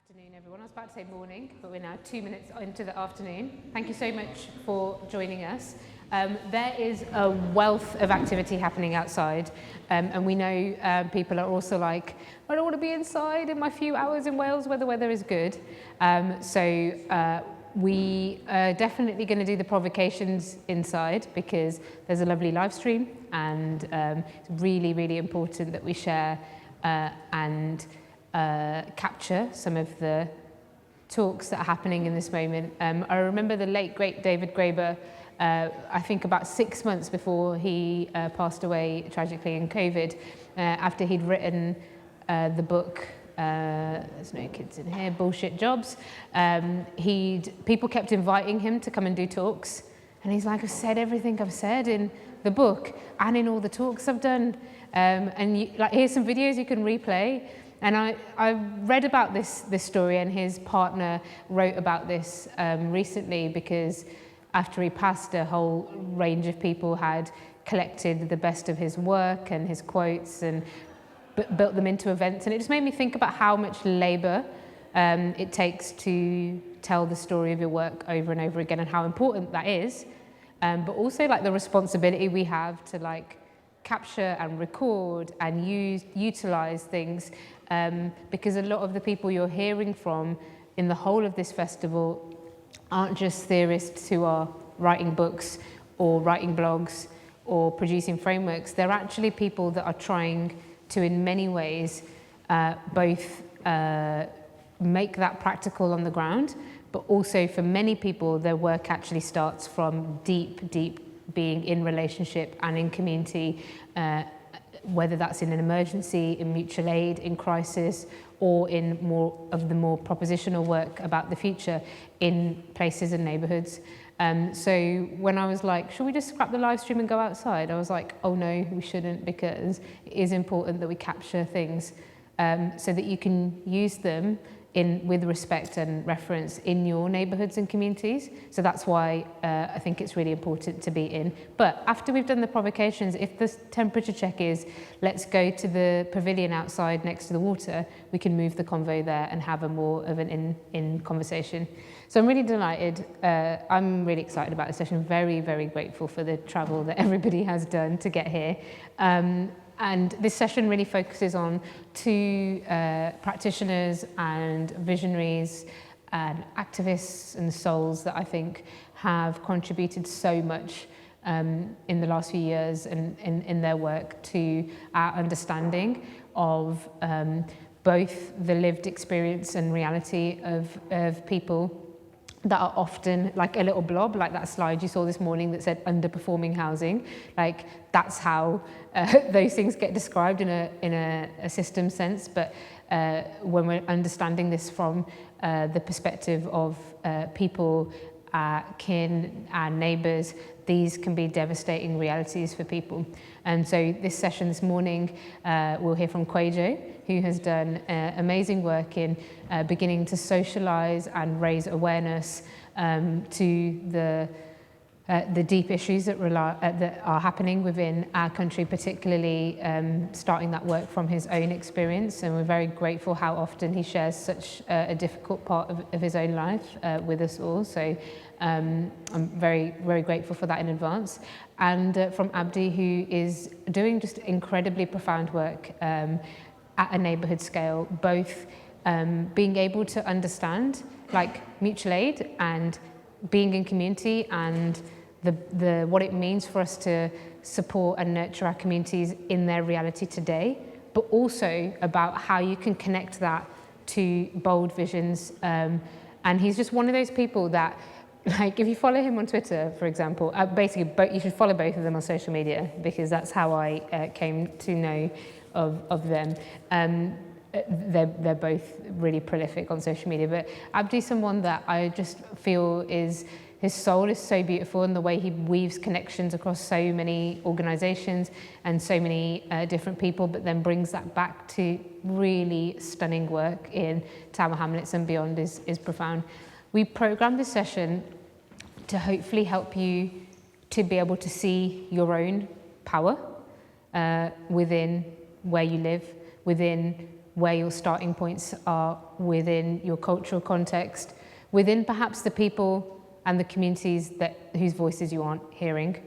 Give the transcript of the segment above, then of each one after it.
Afternoon, everyone. I was about to say morning, but we're now 2 minutes into the afternoon. Thank you so much for joining us. There is a wealth of activity happening outside, and we know people are also like, I don't want to be inside in my few hours in Wales where the weather is good. We are definitely going to do the provocations inside because there's a lovely live stream, and it's really, really important that we share and capture some of the talks that are happening in this moment. I remember the late, great David Graeber, I think about 6 months before he passed away tragically in COVID, after he'd written the book, there's no kids in here, Bullshit Jobs. People kept inviting him to come and do talks. And he's like, I've said everything I've said in the book and in all the talks I've done. Here's some videos you can replay. And I read about this story, and his partner wrote about this recently, because after he passed, a whole range of people had collected the best of his work and his quotes and built them into events. And it just made me think about how much labour it takes to tell the story of your work over and over again, and how important that is. But also like the responsibility we have to like capture and record and utilise things, because a lot of the people you're hearing from in the whole of this festival aren't just theorists who are writing books or writing blogs or producing frameworks. They're actually people that are trying to, in many ways, both make that practical on the ground, but also for many people, their work actually starts from deep, deep being in relationship and in community, whether that's in an emergency, in mutual aid, in crisis, or in more of the more propositional work about the future in places and neighbourhoods. So when I was like, should we just scrap the live stream and go outside? I was like, oh no, we shouldn't, because it is important that we capture things so that you can use them with respect and reference in your neighbourhoods and communities. So that's why I think it's really important to be in. But after we've done the provocations, if the temperature check is, let's go to the pavilion outside next to the water, we can move the convo there and have a more of an in conversation. So I'm really delighted. I'm really excited about this session. Very, very grateful for the travel that everybody has done to get here. And this session really focuses on two practitioners and visionaries and activists and souls that I think have contributed so much in the last few years and in their work to our understanding of both the lived experience and reality of people that are often like a little blob, like that slide you saw this morning that said underperforming housing. Like that's how those things get described in a system sense. But when we're understanding this from the perspective of people, kin, and neighbours, these can be devastating realities for people. And so this session this morning, we'll hear from Kwajo, who has done amazing work in beginning to socialise and raise awareness to the deep issues that are happening within our country, particularly starting that work from his own experience. And we're very grateful how often he shares such a difficult part of his own life with us all. So I'm very, very grateful for that in advance. And from Abdi, who is doing just incredibly profound work at a neighbourhood scale, both being able to understand like mutual aid and being in community and what it means for us to support and nurture our communities in their reality today, but also about how you can connect that to bold visions. And he's just one of those people that, like, if you follow him on Twitter, for example, basically you should follow both of them on social media, because that's how I came to know of them. They're both really prolific on social media, but Abdi's someone that I just feel his soul is so beautiful, and the way he weaves connections across so many organisations and so many different people, but then brings that back to really stunning work in Tower Hamlets and beyond is profound. We programmed this session to hopefully help you to be able to see your own power within where you live, within where your starting points are within your cultural context, within perhaps the people and the communities whose voices you aren't hearing,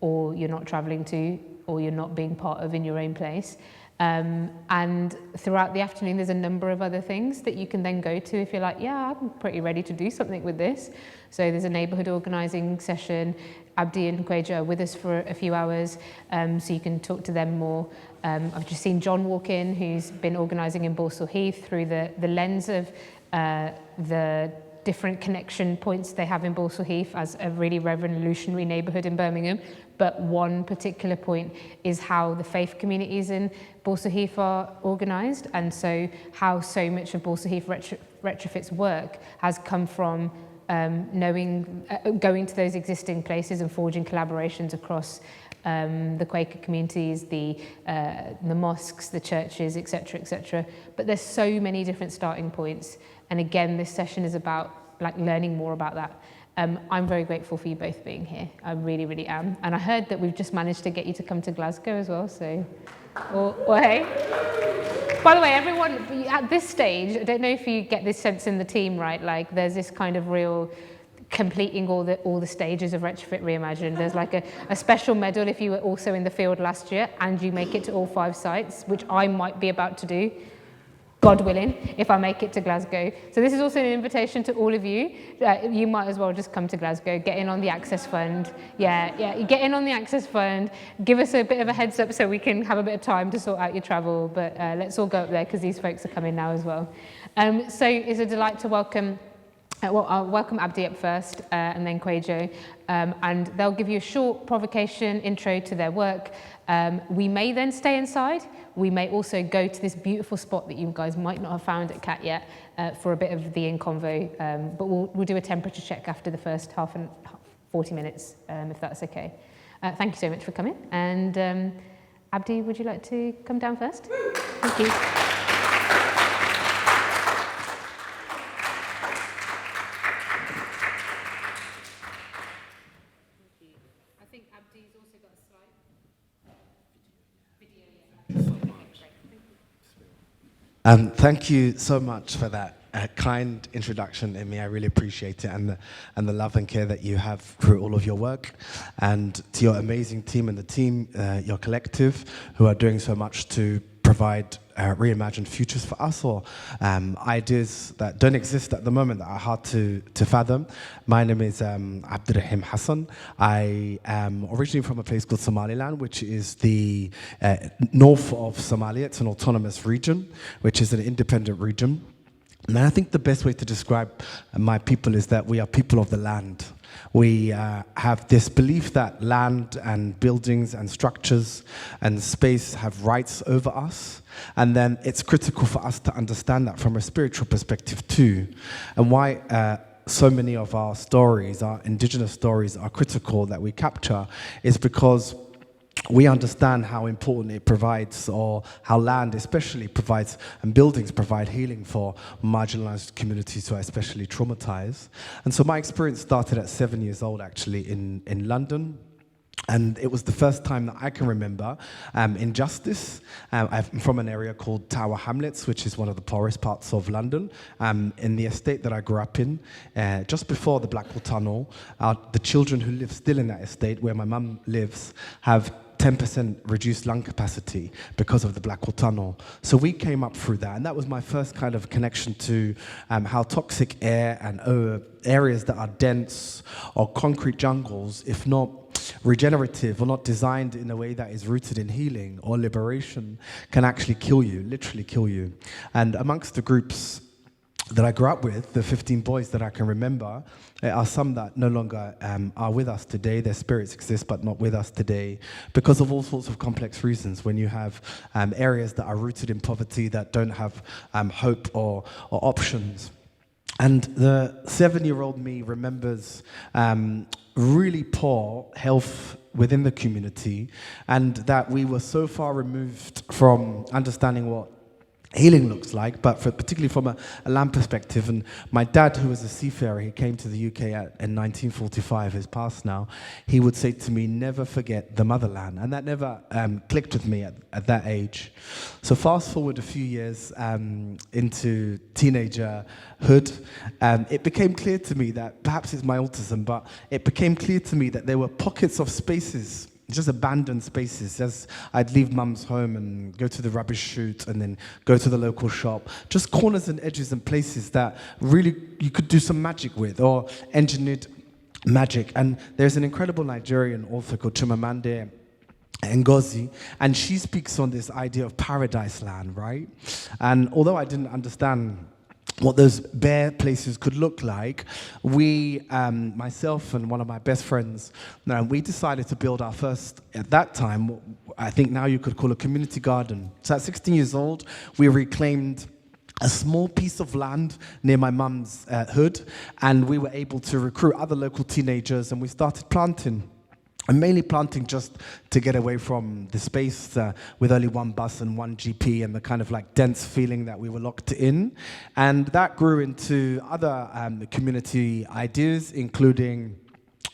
or you're not travelling to, or you're not being part of in your own place. And throughout the afternoon, there's a number of other things that you can then go to if you're like, yeah, I'm pretty ready to do something with this. So there's a neighbourhood organising session. Abdi and Kwajo are with us for a few hours, so you can talk to them more. I've just seen John walk in, who's been organising in Balsall Heath through the lens of the different connection points they have in Balsall Heath as a really revolutionary neighbourhood in Birmingham. But one particular point is how the faith communities in Balsall Heath are organised, and so how so much of Balsall Heath Retrofit's work has come from going to those existing places and forging collaborations across the Quaker communities, the mosques, the churches, etc., etc. But there's so many different starting points, and again, this session is about learning more about that. I'm very grateful for you both being here. I really, really am. And I heard that we've just managed to get you to come to Glasgow as well, so, or hey. By the way, everyone, at this stage, I don't know if you get this sense in the team, right? Like, there's this kind of real completing all the stages of Retrofit Reimagined. There's like a special medal if you were also in the field last year and you make it to all 5 sites, which I might be about to do, God willing, if I make it to Glasgow. So this is also an invitation to all of you. You might as well just come to Glasgow, get in on the Access Fund. Yeah, get in on the Access Fund. Give us a bit of a heads up so we can have a bit of time to sort out your travel. But let's all go up there because these folks are coming now as well. So it's a delight to welcome I'll welcome Abdi up first and then Kwajo, and they'll give you a short provocation intro to their work. We may then stay inside. We may also go to this beautiful spot that you guys might not have found at CAT yet for a bit of the in-convo, but we'll do a temperature check after the first 40 minutes, if that's okay. Thank you so much for coming. And Abdi, would you like to come down first? Thank you. Thank you so much for that kind introduction, Imi. I really appreciate it, and the love and care that you have through all of your work, and to your amazing team and the team, your collective, who are doing so much to provide reimagined futures for us, or ideas that don't exist at the moment that are hard to fathom. My name is Abdi Hassan. I am originally from a place called Somaliland, which is the north of Somalia. It's an autonomous region, which is an independent region. And I think the best way to describe my people is that we are people of the land. We have this belief that land and buildings and structures and space have rights over us. And then it's critical for us to understand that from a spiritual perspective too. And why so many of our stories, our indigenous stories, are critical that we capture is because we understand how important it provides, or how land especially provides, and buildings provide healing for marginalized communities who are especially traumatized. And so my experience started at 7 years old, actually, in London. And it was the first time that I can remember injustice. I'm from an area called Tower Hamlets, which is one of the poorest parts of London. In the estate that I grew up in, just before the Blackwall Tunnel, the children who live still in that estate, where my mum lives, have 10% reduced lung capacity because of the Blackwall Tunnel. So we came up through that, and that was my first kind of connection to how toxic air and areas that are dense or concrete jungles, if not regenerative or not designed in a way that is rooted in healing or liberation, can actually kill you, literally kill you. And amongst the groups that I grew up with, the 15 boys that I can remember, are some that no longer are with us today. Their spirits exist, but not with us today, because of all sorts of complex reasons. When you have areas that are rooted in poverty, that don't have hope or options. And the 7-year-old me remembers really poor health within the community, and that we were so far removed from understanding what healing looks like, but particularly from a land perspective. And my dad, who was a seafarer, he came to the UK in 1945, he's passed now, he would say to me, never forget the motherland. And that never clicked with me at that age. So fast forward a few years into teenagerhood, it became clear to me that, perhaps it's my autism, but it became clear to me that there were pockets of spaces, just abandoned spaces, as I'd leave mum's home and go to the rubbish chute and then go to the local shop. Just corners and edges and places that really you could do some magic with, or engineered magic. And there's an incredible Nigerian author called Chimamanda Ngozi, and she speaks on this idea of paradise land, right? And although I didn't understand what those bare places could look like, we, myself and one of my best friends, we decided to build our first, at that time, I think now you could call a community garden. So at 16 years old, we reclaimed a small piece of land near my mum's hood, and we were able to recruit other local teenagers, and we started planting. And mainly planting just to get away from the space with only one bus and one GP and the kind of like dense feeling that we were locked in. And that grew into other community ideas, including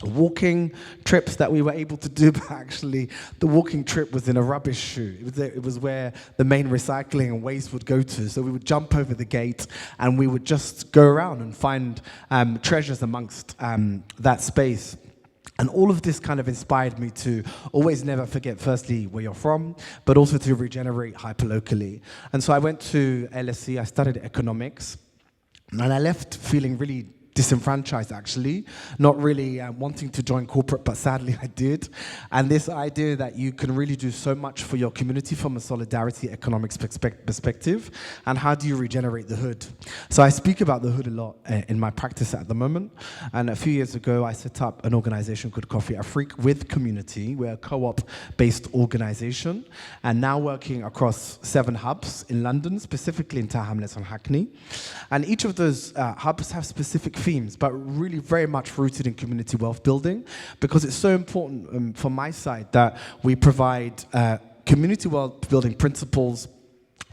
walking trips that we were able to do, but actually the walking trip was in a rubbish chute. It was where the main recycling and waste would go to. So we would jump over the gate and we would just go around and find treasures amongst that space. And all of this kind of inspired me to always never forget, firstly, where you're from, but also to regenerate hyperlocally. And so I went to LSE, I studied economics, and I left feeling really disenfranchised, actually, not really wanting to join corporate, but sadly I did. And this idea that you can really do so much for your community from a solidarity economics perspective, and how do you regenerate the hood? So I speak about the hood a lot in my practice at the moment. And a few years ago, I set up an organization called Coffee Afrique with Community. We're a co-op-based organization, and now working across 7 hubs in London, specifically in Tower Hamlets and Hackney. And each of those hubs have specific themes, but really very much rooted in community wealth building, because it's so important from my side that we provide community wealth building principles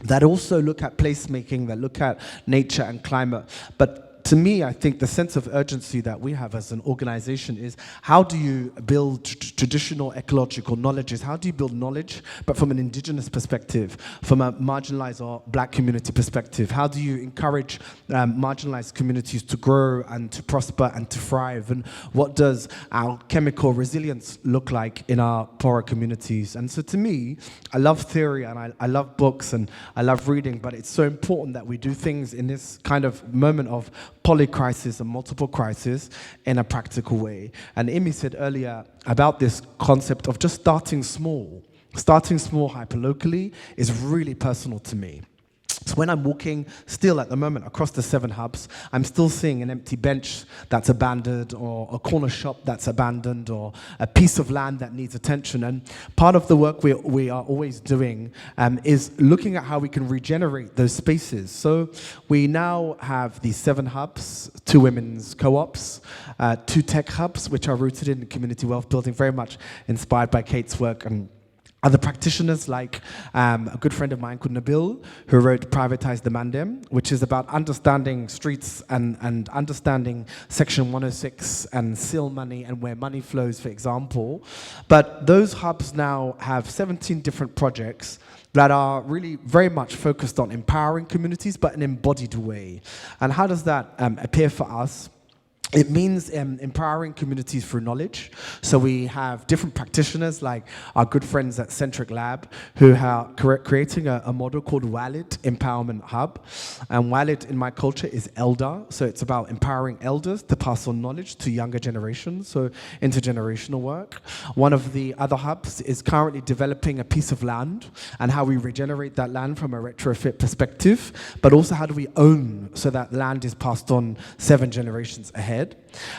that also look at placemaking, that look at nature and climate. But to me, I think the sense of urgency that we have as an organization is, how do you build traditional ecological knowledges? How do you build knowledge, but from an indigenous perspective, from a marginalized or black community perspective? How do you encourage marginalized communities to grow and to prosper and to thrive? And what does our chemical resilience look like in our poorer communities? And so to me, I love theory and I love books and I love reading, but it's so important that we do things in this kind of moment of polycrisis and multiple crises in a practical way. And Imi said earlier about this concept of just starting small. Starting small hyperlocally is really personal to me. So when I'm walking still at the moment across the 7 hubs, I'm still seeing an empty bench that's abandoned, or a corner shop that's abandoned, or a piece of land that needs attention. And part of the work we are always doing is looking at how we can regenerate those spaces. So we now have these 7 hubs, 2 women's co-ops, 2 tech hubs, which are rooted in community wealth building, very much inspired by Kate's work and other practitioners, like a good friend of mine called Nabil, who wrote Privatize the Mandem, which is about understanding streets and understanding Section 106 and seal money and where money flows, for example. But those hubs now have 17 different projects that are really very much focused on empowering communities, but in an embodied way. And how does that appear for us? It means empowering communities through knowledge. So we have different practitioners, like our good friends at Centric Lab, who are creating a model called Walid Empowerment Hub. And Walid in my culture is elder. So it's about empowering elders to pass on knowledge to younger generations, so intergenerational work. One of the other hubs is currently developing a piece of land and how we regenerate that land from a retrofit perspective, but also how do we own so that land is passed on 7 generations ahead.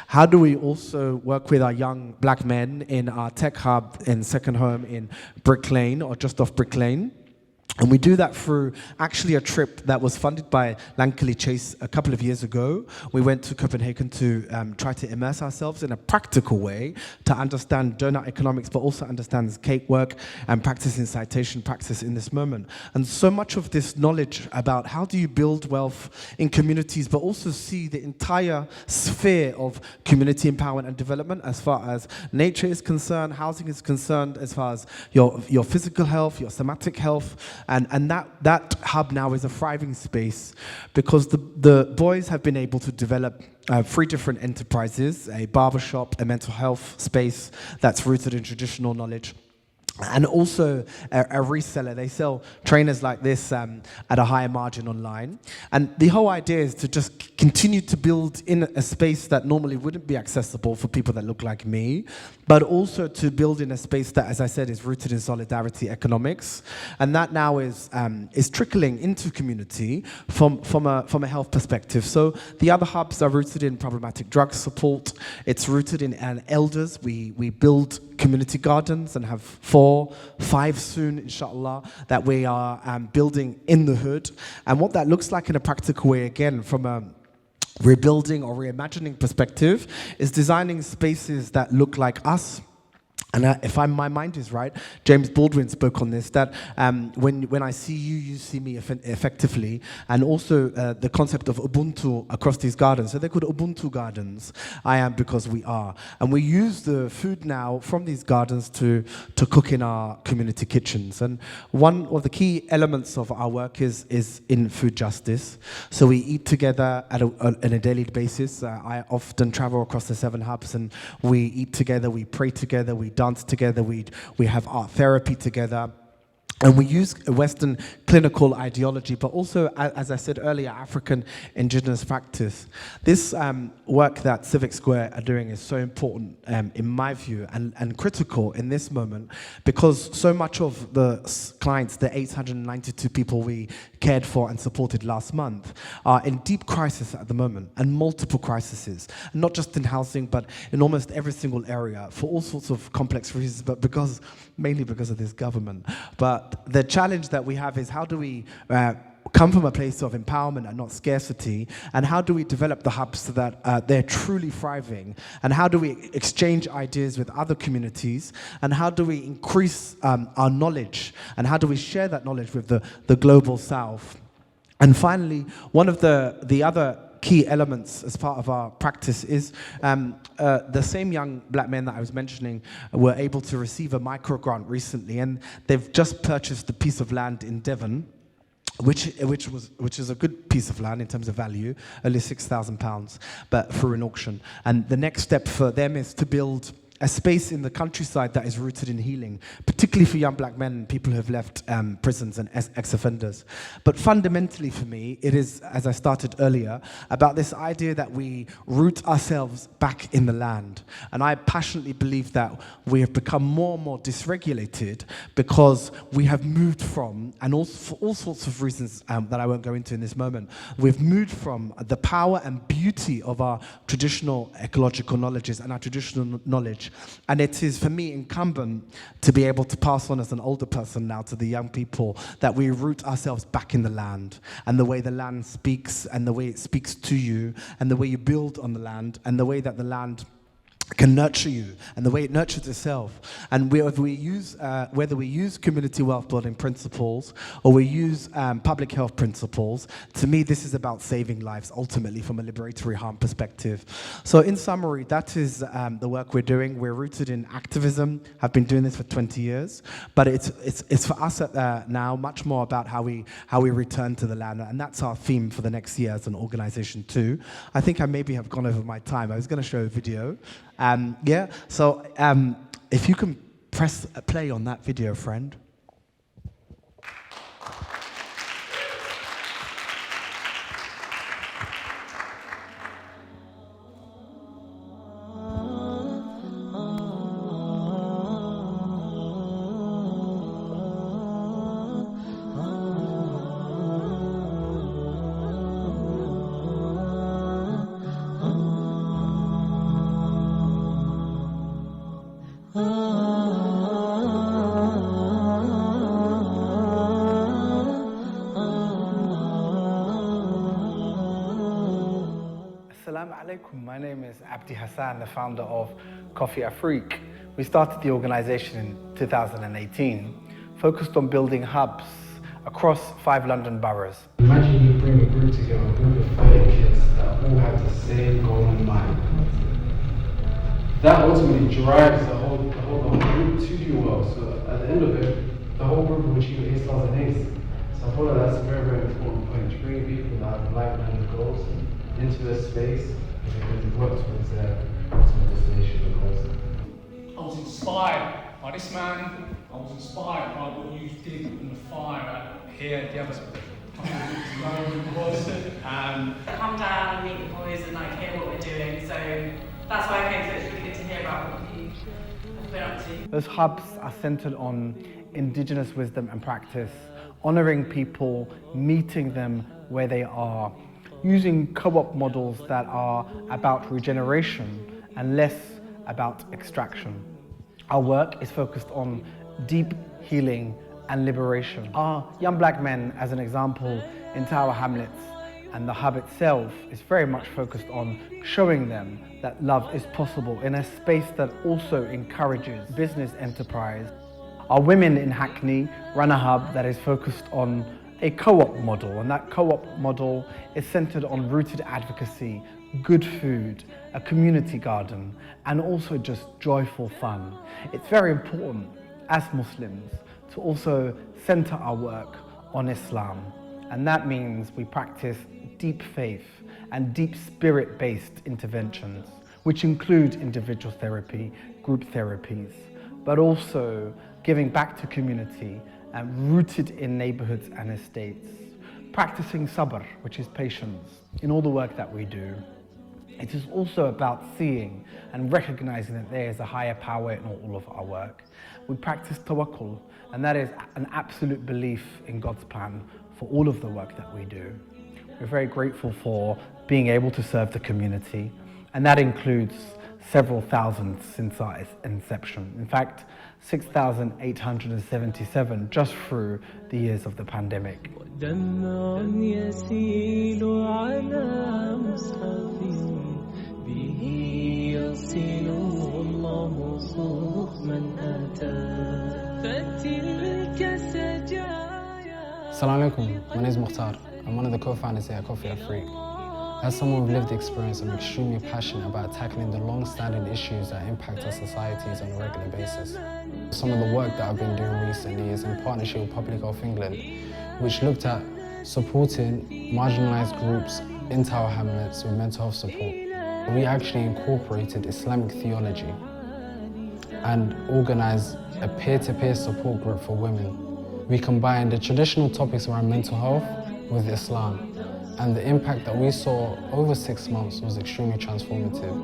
How do we also work with our young black men in our tech hub in Second Home in Brick Lane, or just off Brick Lane? And we do that through actually a trip that was funded by Lankely Chase a couple of years ago. We went to Copenhagen to try to immerse ourselves in a practical way to understand donut economics, but also understand cake work and practice in citation practice in this moment. And so much of this knowledge about how do you build wealth in communities, but also see the entire sphere of community empowerment and development as far as nature is concerned, housing is concerned, as far as your physical health, your somatic health. And that hub now is a thriving space because the boys have been able to develop 3 different enterprises, a barbershop, a mental health space that's rooted in traditional knowledge, and also a reseller. They sell trainers like this at a higher margin online. And the whole idea is to just continue to build in a space that normally wouldn't be accessible for people that look like me, but also to build in a space that, as I said, is rooted in solidarity economics. And that now is trickling into community from a health perspective. So the other hubs are rooted in problematic drug support. It's rooted in elders. We build community gardens and have 4, 5 soon, inshallah, that we are building in the hood. And what that looks like in a practical way, again, from a rebuilding or reimagining perspective, is designing spaces that look like us. And if my mind is right, James Baldwin spoke on this, that when I see you, you see me effectively. And also the concept of Ubuntu across these gardens. So they're called Ubuntu gardens. I am because we are. And we use the food now from these gardens to cook in our community kitchens. And one of the key elements of our work is in food justice. So we eat together on a daily basis. I often travel across the 7 hubs and we eat together, we pray together, we dance together, we have art therapy together. And we use Western clinical ideology, but also, as I said earlier, African indigenous practice. This work that Civic Square are doing is so important, in my view, and critical in this moment, because so much of the clients, the 892 people we cared for and supported last month, are in deep crisis at the moment, and multiple crises, not just in housing, but in almost every single area, for all sorts of complex reasons, but mainly because of this government. But the challenge that we have is how do we come from a place of empowerment and not scarcity, and how do we develop the hubs so that they're truly thriving, and how do we exchange ideas with other communities, and how do we increase our knowledge, and how do we share that knowledge with the global south. And finally, one of the other key elements as part of our practice is the same young black men that I was mentioning were able to receive a micro grant recently, and they've just purchased a piece of land in Devon, which is a good piece of land in terms of value, only £6,000, but through an auction. And the next step for them is to build a space in the countryside that is rooted in healing, particularly for young black men and people who have left prisons and ex-offenders. But fundamentally for me, it is, as I started earlier, about this idea that we root ourselves back in the land. And I passionately believe that we have become more and more dysregulated because we have moved from, and also for all sorts of reasons that I won't go into in this moment, we've moved from the power and beauty of our traditional ecological knowledges and our traditional knowledge. And it is, for me, incumbent to be able to pass on as an older person now to the young people that we root ourselves back in the land, and the way the land speaks, and the way it speaks to you, and the way you build on the land, and the way that the land can nurture you, and the way it nurtures itself. And whether we use community wealth building principles or we use public health principles, to me this is about saving lives ultimately from a liberatory harm perspective. So in summary, that is the work we're doing. We're rooted in activism, have been doing this for 20 years, but it's for us now much more about how we return to the land, and that's our theme for the next year as an organization too. I think I maybe have gone over my time. I was going to show a video. So if you can press play on that video, friend. Assalamu alaikum. My name is Abdi Hassan, the founder of Coffee Afrique. We started the organization in 2018, focused on building hubs across 5 London boroughs. Imagine you bring a group together, a group of 30 kids that all have the same goal in mind. That ultimately drives the whole group to do well. So at the end of it, the whole group will achieve A stars and A's. So I feel like that's a very, very important point, to bring people that have like-minded goals into a space and work towards their ultimate destination and goals. I was inspired by this man. I was inspired by what you did in the fire here. The others come down and meet the boys and like hear what we're doing. So that's why I came. So it's really good to hear about what you have been up to. Those hubs are centered on indigenous wisdom and practice, honoring people, meeting them where they are, using co-op models that are about regeneration and less about extraction. Our work is focused on deep healing and liberation. Our young black men, as an example, in Tower Hamlets, and the hub itself is very much focused on showing them that love is possible in a space that also encourages business enterprise. Our women in Hackney run a hub that is focused on a co-op model, and that co-op model is centered on rooted advocacy, good food, a community garden, and also just joyful fun. It's very important as Muslims to also center our work on Islam, and that means we practice deep faith and deep spirit-based interventions, which include individual therapy, group therapies, but also giving back to community and rooted in neighborhoods and estates. Practicing sabr, which is patience, in all the work that we do. It is also about seeing and recognizing that there is a higher power in all of our work. We practice tawakkul, and that is an absolute belief in God's plan for all of the work that we do. We're very grateful for being able to serve the community, and that includes several thousand since our inception. In fact, 6,877 just through the years of the pandemic. Assalamu alaikum, my name is Mukhtar. I'm one of the co-founders here at Coffee Afrique. As someone with lived experience, I'm extremely passionate about tackling the long-standing issues that impact our societies on a regular basis. Some of the work that I've been doing recently is in partnership with Public Health England, which looked at supporting marginalised groups in Tower Hamlets with mental health support. We actually incorporated Islamic theology and organised a peer-to-peer support group for women. We combined the traditional topics around mental health with Islam, and the impact that we saw over 6 months was extremely transformative.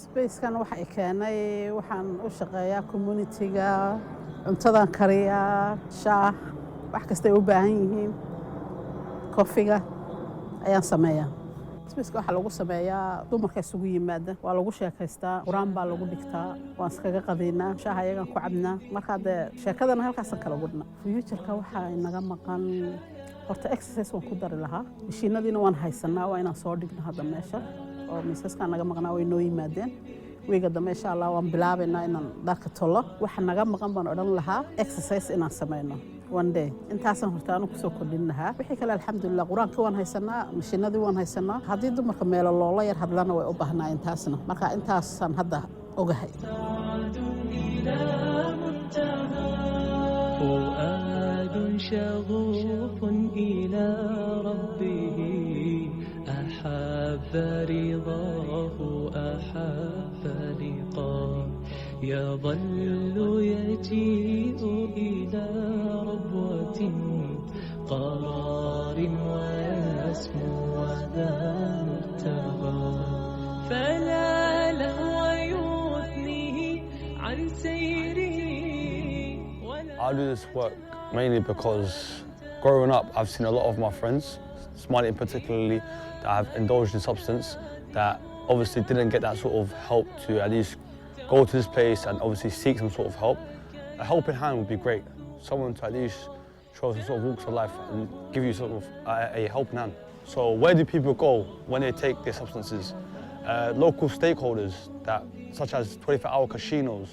Spacekan waxa ay keenay waxaan u shaqeeyaa community-ga, cuntadan kariyaa, shaah, wax kasta ay u baahan yihiin, coffee-ga ayaan sameeyaa. Space-ka waxa lagu sameeyaa dumarka isugu yimaada, waa lagu sheekaystaa, quraan baa lagu dhigtaa, waan iskaga qadaynaa, shaah ayagaan ku cabnaa. Marka hadda sheekadana halkaasaan kala gudnaa. Future-ka waxa inaga maqan horta exercise waan ku dari lahaa. Mishiinadiina waan haysanaa, waa inaan soo dhigno hadda meesha. oo miisaskan naga maqnaa way noo yimaadeen weega dambe insha Allah waan bilaabaynaa inaan dharka tolo waxa naga maqan baan odhan lahaa exercise inaan sameeyno one day intaasan hortaanu ku soo kordhin lahaa wixii kale alxamdulillah quraanka waan haysanaa mashiinadii waan haysanaa haddii dumarka meel loola yar hadlana way u baahnaa intaasna marka intaasan hadda ogahay شغوف إلى ربه أحب رضاه أحب لقاه يظل يجيء إلى ربوة قرار ويسمو وذا مرتضى فلا لهو يثنيه I do this work mainly because growing up, I've seen a lot of my friends, Smiley particularly, that have indulged in substance that obviously didn't get that sort of help to at least go to this place and obviously seek some sort of help. A helping hand would be great. Someone to at least show some sort of walks of life and give you sort of a helping hand. So where do people go when they take their substances? Local stakeholders, such as 24-hour casinos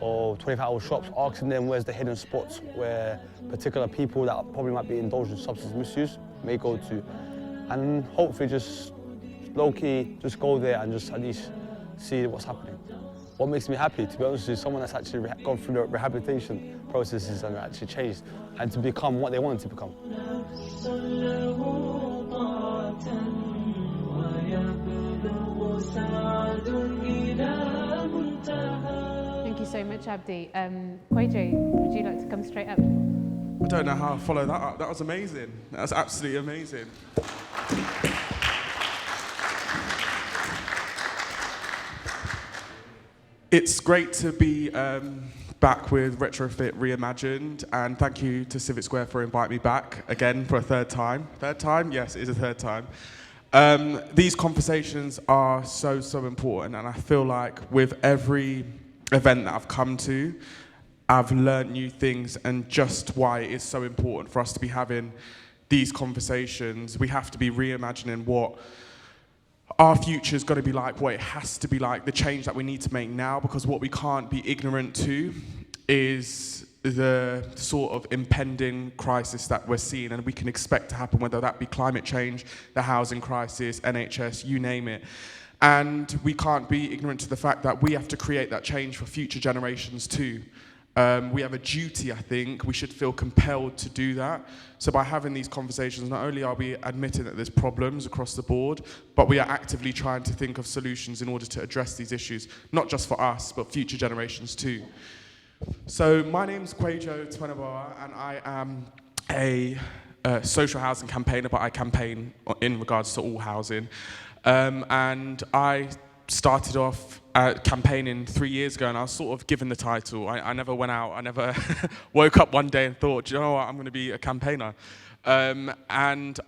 or 24-hour shops, asking them where's the hidden spots where particular people that probably might be indulged in substance misuse may go to. And hopefully just low-key, just go there and just at least see what's happening. What makes me happy, to be honest, is someone that's actually gone through the rehabilitation processes and actually changed and to become what they wanted to become. Thank you so much, Abdi. Kwajo, would you like to come straight up? I don't know how to follow that up. That was amazing. That was absolutely amazing. It's great to be back with Retrofit Reimagined, and thank you to Civic Square for inviting me back again for a third time. Third time? Yes, it is a third time. These conversations are so important, and I feel like with every event that I've come to, I've learned new things, and just why it is so important for us to be having these conversations. We have to be reimagining what our future's got to be like, what it has to be like, the change that we need to make now, because what we can't be ignorant to is the sort of impending crisis that we're seeing and we can expect to happen, whether that be climate change, the housing crisis, NHS, you name it. And we can't be ignorant to the fact that we have to create that change for future generations too. We have a duty, I think. We should feel compelled to do that. So by having these conversations, not only are we admitting that there's problems across the board, but we are actively trying to think of solutions in order to address these issues, not just for us, but future generations too. So my name's Kwajo Tweneboa, and I am a social housing campaigner, but I campaign in regards to all housing. And I started off campaigning 3 years ago, and I was sort of given the title. I never went out, I never woke up one day and thought, do you know what, I'm going to be a campaigner. And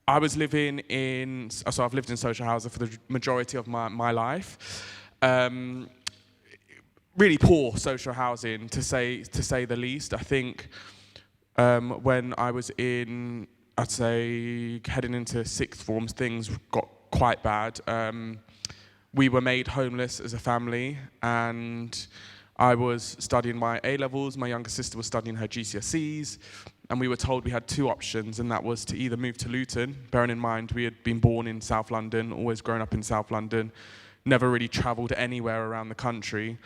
I was living in, so I've lived in social housing for the majority of my life. Really poor social housing, to say the least. I think when I was in, I'd say, heading into sixth forms, things got quite bad. We were made homeless as a family, and I was studying my A-levels, my younger sister was studying her GCSEs, and we were told we had two options, and that was to either move to Luton, bearing in mind we had been born in South London, always grown up in South London, never really travelled anywhere around the country,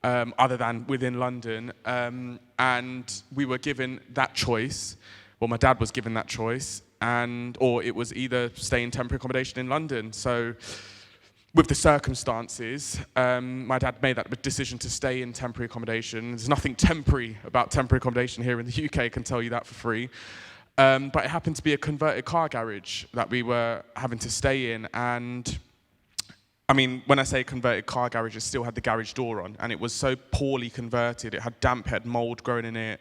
other than within London, and we were given that choice, well, my dad was given that choice, or it was either stay in temporary accommodation in London. So with the circumstances, my dad made that decision to stay in temporary accommodation. There's nothing temporary about temporary accommodation here in the UK, I can tell you that for free. But it happened to be a converted car garage that we were having to stay in. And I mean, when I say converted car garage, it still had the garage door on. And it was so poorly converted. It had damp, it had mold growing in it.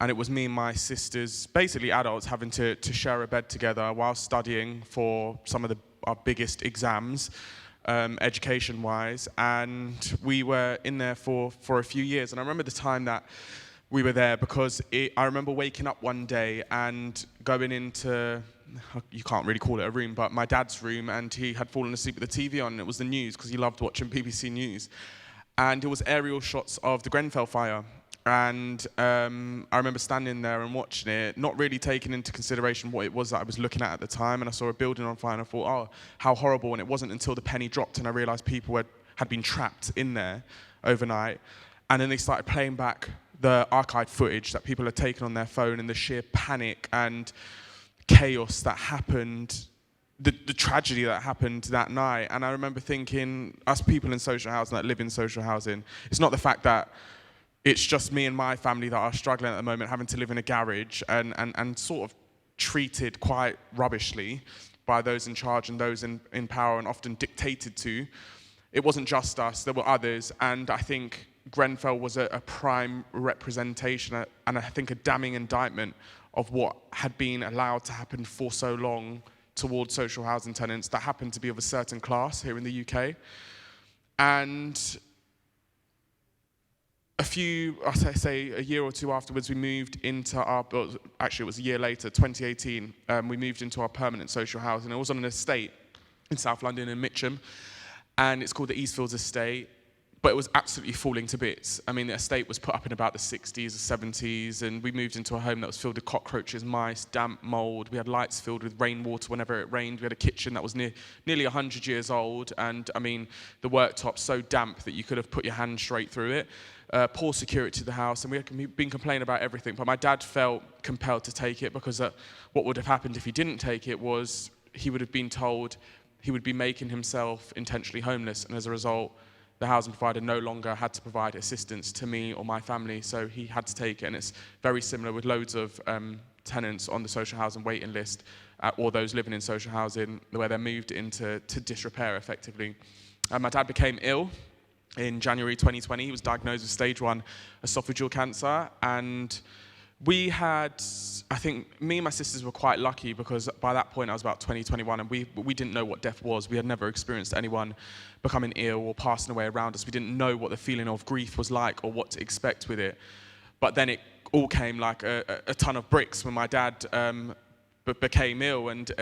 And it was me and my sisters, basically adults, having to share a bed together while studying for some of our biggest exams. Education-wise, and we were in there for a few years. And I remember the time that we were there because I remember waking up one day and going into, you can't really call it a room, but my dad's room, and he had fallen asleep with the TV on, and it was the news because he loved watching BBC News. And it was aerial shots of the Grenfell fire. And I remember standing there and watching it, not really taking into consideration what it was that I was looking at the time. And I saw a building on fire and I thought, oh, how horrible. And it wasn't until the penny dropped and I realized people had been trapped in there overnight. And then they started playing back the archived footage that people had taken on their phone, and the sheer panic and chaos that happened, the tragedy that happened that night. And I remember thinking, us people in social housing that live in social housing, it's not the fact that it's just me and my family that are struggling at the moment, having to live in a garage and sort of treated quite rubbishly by those in charge and those in power, and often dictated to. It wasn't just us, there were others, and I think Grenfell was a prime representation and I think a damning indictment of what had been allowed to happen for so long towards social housing tenants that happened to be of a certain class here in the UK. And a year or two afterwards, we moved into actually it was a year later, 2018, we moved into our permanent social housing. It was on an estate in South London in Mitcham, and it's called the Eastfields Estate, but it was absolutely falling to bits. I mean, the estate was put up in about the 60s or 70s, and we moved into a home that was filled with cockroaches, mice, damp, mold. We had lights filled with rainwater whenever it rained. We had a kitchen that was nearly 100 years old, and I mean, the worktop so damp that you could have put your hand straight through it. Poor security to the house, and we had been complaining about everything, but my dad felt compelled to take it because what would have happened if he didn't take it was he would have been told he would be making himself intentionally homeless, and as a result, the housing provider no longer had to provide assistance to me or my family, so he had to take it. And it's very similar with loads of tenants on the social housing waiting list, or those living in social housing, where they're moved into disrepair effectively. My dad became ill in January 2020. He was diagnosed with stage 1 esophageal cancer, and we had, I think, me and my sisters were quite lucky because by that point I was about 20, 21, and we didn't know what death was. We had never experienced anyone becoming ill or passing away around us. We didn't know what the feeling of grief was like or what to expect with it. But then it all came like a ton of bricks when my dad became ill, and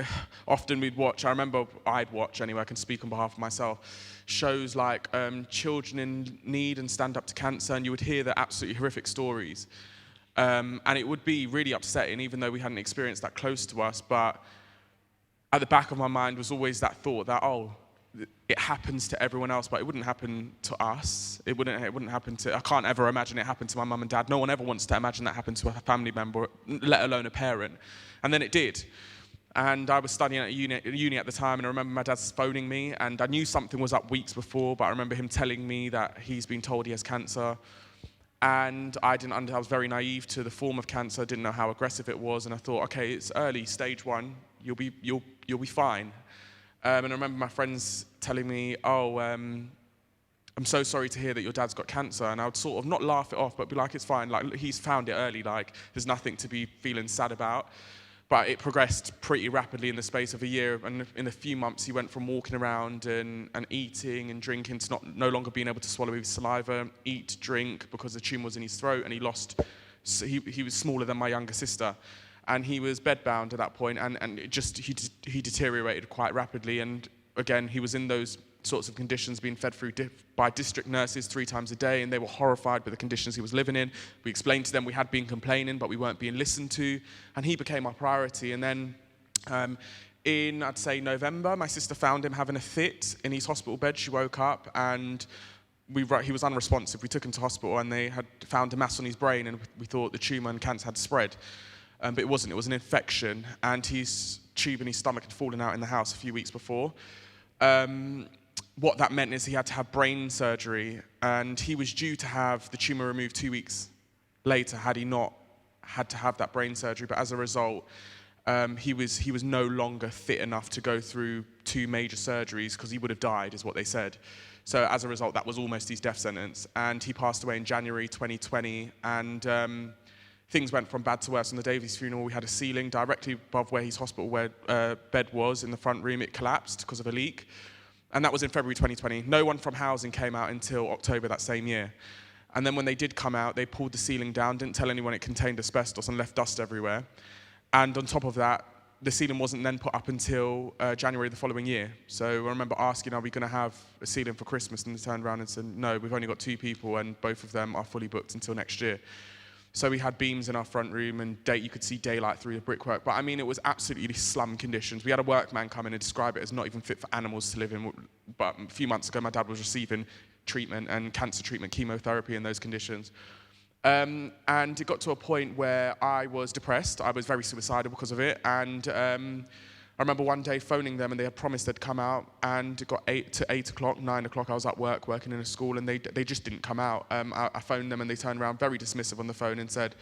often we'd watch, I remember I'd watch anyway, I can speak on behalf of myself, shows like Children in Need and Stand Up to Cancer, and you would hear the absolutely horrific stories. And it would be really upsetting, even though we hadn't experienced that close to us. But at the back of my mind was always that thought that, oh, it happens to everyone else, but it wouldn't happen to us. It wouldn't happen to, I can't ever imagine it happened to my mum and dad. No one ever wants to imagine that happened to a family member, let alone a parent. And then it did. And I was studying at uni at the time, and I remember my dad phoning me, and I knew something was up weeks before, but I remember him telling me that he's been told he has cancer. And I was very naive to the form of cancer, didn't know how aggressive it was, and I thought, okay, it's early, stage 1, you'll be fine. And I remember my friends telling me, oh, I'm so sorry to hear that your dad's got cancer, and I would sort of not laugh it off, but be like, it's fine, like he's found it early, like there's nothing to be feeling sad about. But it progressed pretty rapidly in the space of a year, and in a few months he went from walking around and eating and drinking to no longer being able to swallow his saliva, eat, drink, because the tumour was in his throat, and he was smaller than my younger sister. And he was bedbound at that point, and he deteriorated quite rapidly, and again, he was in those sorts of conditions, being fed through by district nurses 3 times a day, and they were horrified by the conditions he was living in. We explained to them we had been complaining, but we weren't being listened to, and he became our priority. And then in, I'd say, November, my sister found him having a fit in his hospital bed. She woke up, and he was unresponsive. We took him to hospital, and they had found a mass on his brain, and we thought the tumour and cancer had spread. But it wasn't. It was an infection, and his tube in his stomach had fallen out in the house a few weeks before. What that meant is he had to have brain surgery, and he was due to have the tumour removed 2 weeks later had he not had to have that brain surgery. But as a result, he was no longer fit enough to go through 2 major surgeries because he would have died, is what they said. So as a result, that was almost his death sentence, and he passed away in January 2020, and things went from bad to worse. On the day of his funeral, we had a ceiling directly above where his hospital bed was in the front room. It collapsed because of a leak. And that was in February 2020. No one from housing came out until October that same year. And then when they did come out, they pulled the ceiling down, didn't tell anyone it contained asbestos, and left dust everywhere. And on top of that, the ceiling wasn't then put up until January the following year. So I remember asking, are we going to have a ceiling for Christmas? And they turned around and said, no, we've only got 2 people, and both of them are fully booked until next year. So we had beams in our front room, and you could see daylight through the brickwork. But I mean, it was absolutely slum conditions. We had a workman come in and describe it as not even fit for animals to live in. But a few months ago, my dad was receiving treatment and cancer treatment, chemotherapy in those conditions. And it got to a point where I was depressed. I was very suicidal because of it. And I remember one day phoning them, and they had promised they'd come out, and it got 8 o'clock, 9 o'clock, I was at work working in a school, and they just didn't come out. I phoned them, and they turned around very dismissive on the phone and said,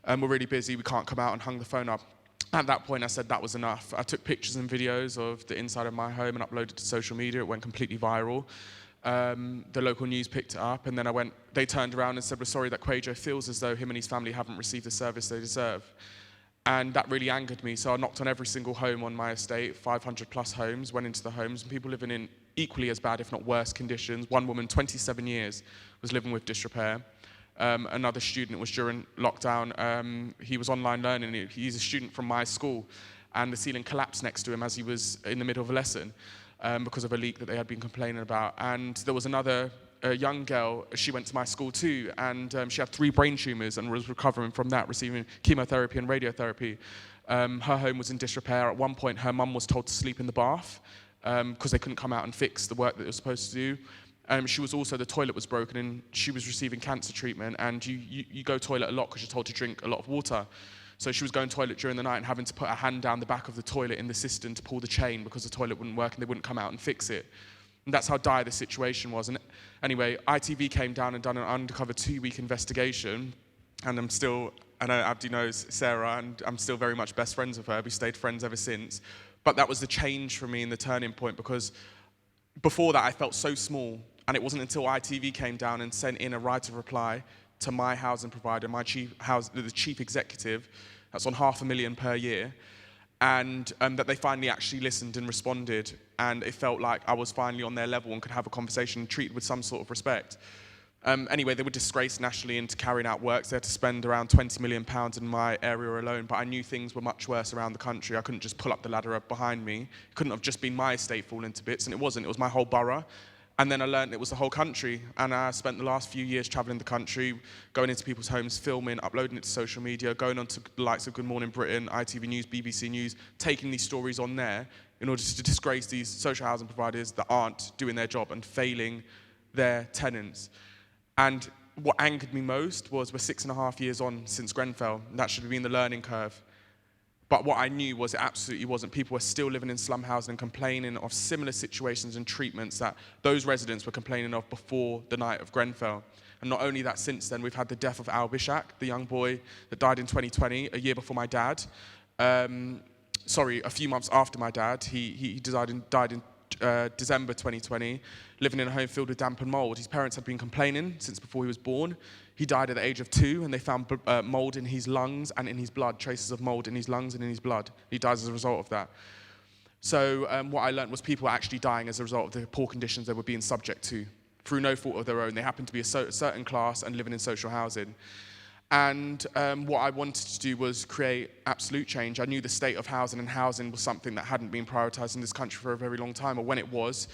we're really busy, we can't come out, and hung the phone up. At that point, I said that was enough. I took pictures and videos of the inside of my home and uploaded to social media. It went completely viral. The local news picked it up, and then they turned around and said, we're sorry that Kwajo feels as though him and his family haven't received the service they deserve. And that really angered me, so I knocked on every single home on my estate, 500 plus homes, went into the homes, and people living in equally as bad, if not worse, conditions. One woman, 27 years, was living with disrepair. Another student was during lockdown. He was online learning. He's a student from my school, and the ceiling collapsed next to him as he was in the middle of a lesson because of a leak that they had been complaining about. And there was another young girl, she went to my school too, and she had 3 brain tumours and was recovering from that, receiving chemotherapy and radiotherapy. Her home was in disrepair. At one point, her mum was told to sleep in the bath because they couldn't come out and fix the work that they were supposed to do. She was also, the toilet was broken and she was receiving cancer treatment, and you go toilet a lot because you're told to drink a lot of water. So she was going toilet during the night and having to put her hand down the back of the toilet in the cistern to pull the chain because the toilet wouldn't work and they wouldn't come out and fix it. And that's how dire the situation was. And anyway, ITV came down and done an undercover 2-week investigation, and I know Abdi knows Sarah, and I'm still very much best friends with her. We stayed friends ever since. But that was the change for me and the turning point, because before that I felt so small, and it wasn't until ITV came down and sent in a right of reply to my housing provider, the chief executive, that's on $500,000 per year, and that they finally actually listened and responded, and it felt like I was finally on their level and could have a conversation and treated with some sort of respect. Anyway, they were disgraced nationally into carrying out works. They had to spend around £20 million in my area alone, but I knew things were much worse around the country. I couldn't just pull up the ladder up behind me. It couldn't have just been my estate falling to bits, and it wasn't. It was my whole borough. And then I learned it was the whole country, and I spent the last few years traveling the country, going into people's homes, filming, uploading it to social media, going on to the likes of Good Morning Britain, ITV News, BBC News, taking these stories on there in order to disgrace these social housing providers that aren't doing their job and failing their tenants. And what angered me most was we're 6.5 years on since Grenfell, and that should have been the learning curve. But what I knew was it absolutely wasn't. People were still living in slum housing and complaining of similar situations and treatments that those residents were complaining of before the night of Grenfell. And not only that, since then, we've had the death of Al Bishak, the young boy that died in 2020, a year before my dad. A few months after my dad. He died in December 2020, living in a home filled with damp and mold. His parents had been complaining since before he was born. He died at the age of 2, and they found mold in his lungs and in his blood, traces of mold in his lungs and in his blood. He dies as a result of that. So what I learned was people were actually dying as a result of the poor conditions they were being subject to, through no fault of their own. They happened to be a certain class and living in social housing. And what I wanted to do was create absolute change. I knew the state of housing and housing was something that hadn't been prioritised in this country for a very long time, or when it was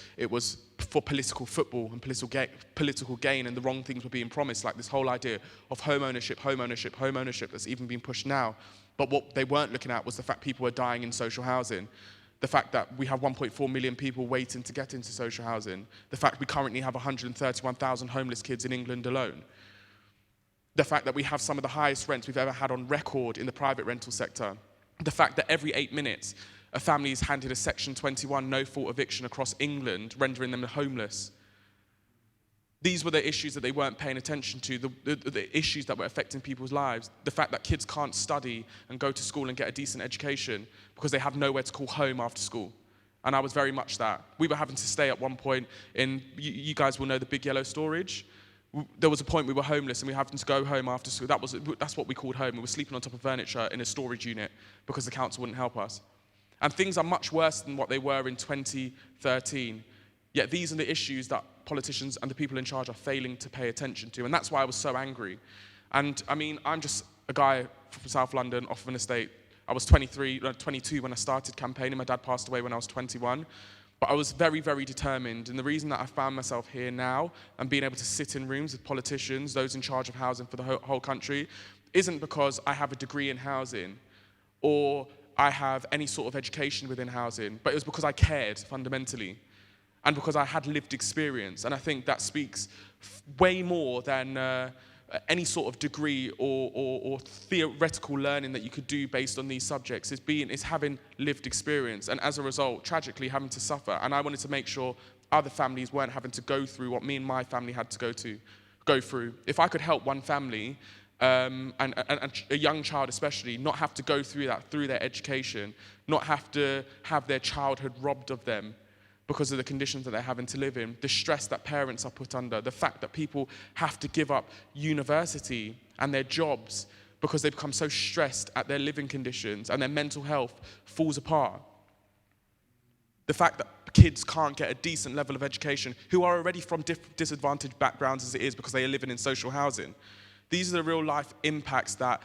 for political football and political gain, and the wrong things were being promised, like this whole idea of home ownership that's even being pushed now. But what they weren't looking at was the fact people were dying in social housing. The fact that we have 1.4 million people waiting to get into social housing. The fact we currently have 131,000 homeless kids in England alone. The fact that we have some of the highest rents we've ever had on record in the private rental sector. The fact that every 8 minutes, a family is handed a Section 21 no-fault eviction across England, rendering them homeless. These were the issues that they weren't paying attention to, the issues that were affecting people's lives. The fact that kids can't study and go to school and get a decent education because they have nowhere to call home after school. And I was very much that. We were having to stay at one point in, you guys will know the Big Yellow Storage. There was a point we were homeless and we having to go home after school. That's what we called home. We were sleeping on top of furniture in a storage unit because the council wouldn't help us. And things are much worse than what they were in 2013. Yet these are the issues that politicians and the people in charge are failing to pay attention to. And that's why I was so angry. And I mean, I'm just a guy from South London off of an estate. I was 22 when I started campaigning. My dad passed away when I was 21. But I was very, very determined, and the reason that I found myself here now and being able to sit in rooms with politicians, those in charge of housing for the whole country, isn't because I have a degree in housing or I have any sort of education within housing, but it was because I cared fundamentally and because I had lived experience. And I think that speaks way more than any sort of degree or theoretical learning that you could do based on these subjects. Is having lived experience, and as a result, tragically having to suffer. And I wanted to make sure other families weren't having to go through what me and my family had to go through. If I could help one family, and a young child especially, not have to go through that through their education, not have to have their childhood robbed of them, because of the conditions that they're having to live in, the stress that parents are put under, the fact that people have to give up university and their jobs because they become so stressed at their living conditions and their mental health falls apart. The fact that kids can't get a decent level of education who are already from disadvantaged backgrounds as it is because they are living in social housing. These are the real life impacts that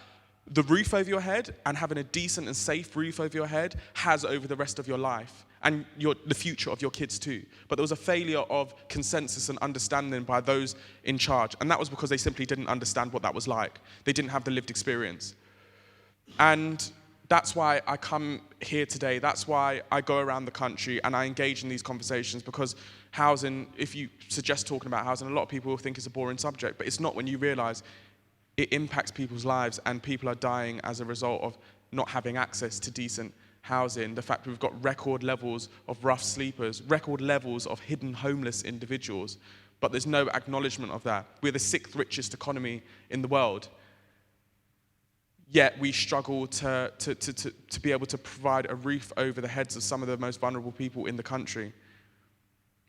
the roof over your head and having a decent and safe roof over your head has over the rest of your life and the future of your kids too. But there was a failure of consensus and understanding by those in charge, and that was because they simply didn't understand what that was like. They didn't have the lived experience. And that's why I come here today. That's why I go around the country and I engage in these conversations, because housing, if you suggest talking about housing, a lot of people will think it's a boring subject, but it's not when you realise it impacts people's lives and people are dying as a result of not having access to decent housing. The fact that we've got record levels of rough sleepers, record levels of hidden homeless individuals, but there's no acknowledgement of that. We're the 6th richest economy in the world. Yet we struggle to be able to provide a roof over the heads of some of the most vulnerable people in the country.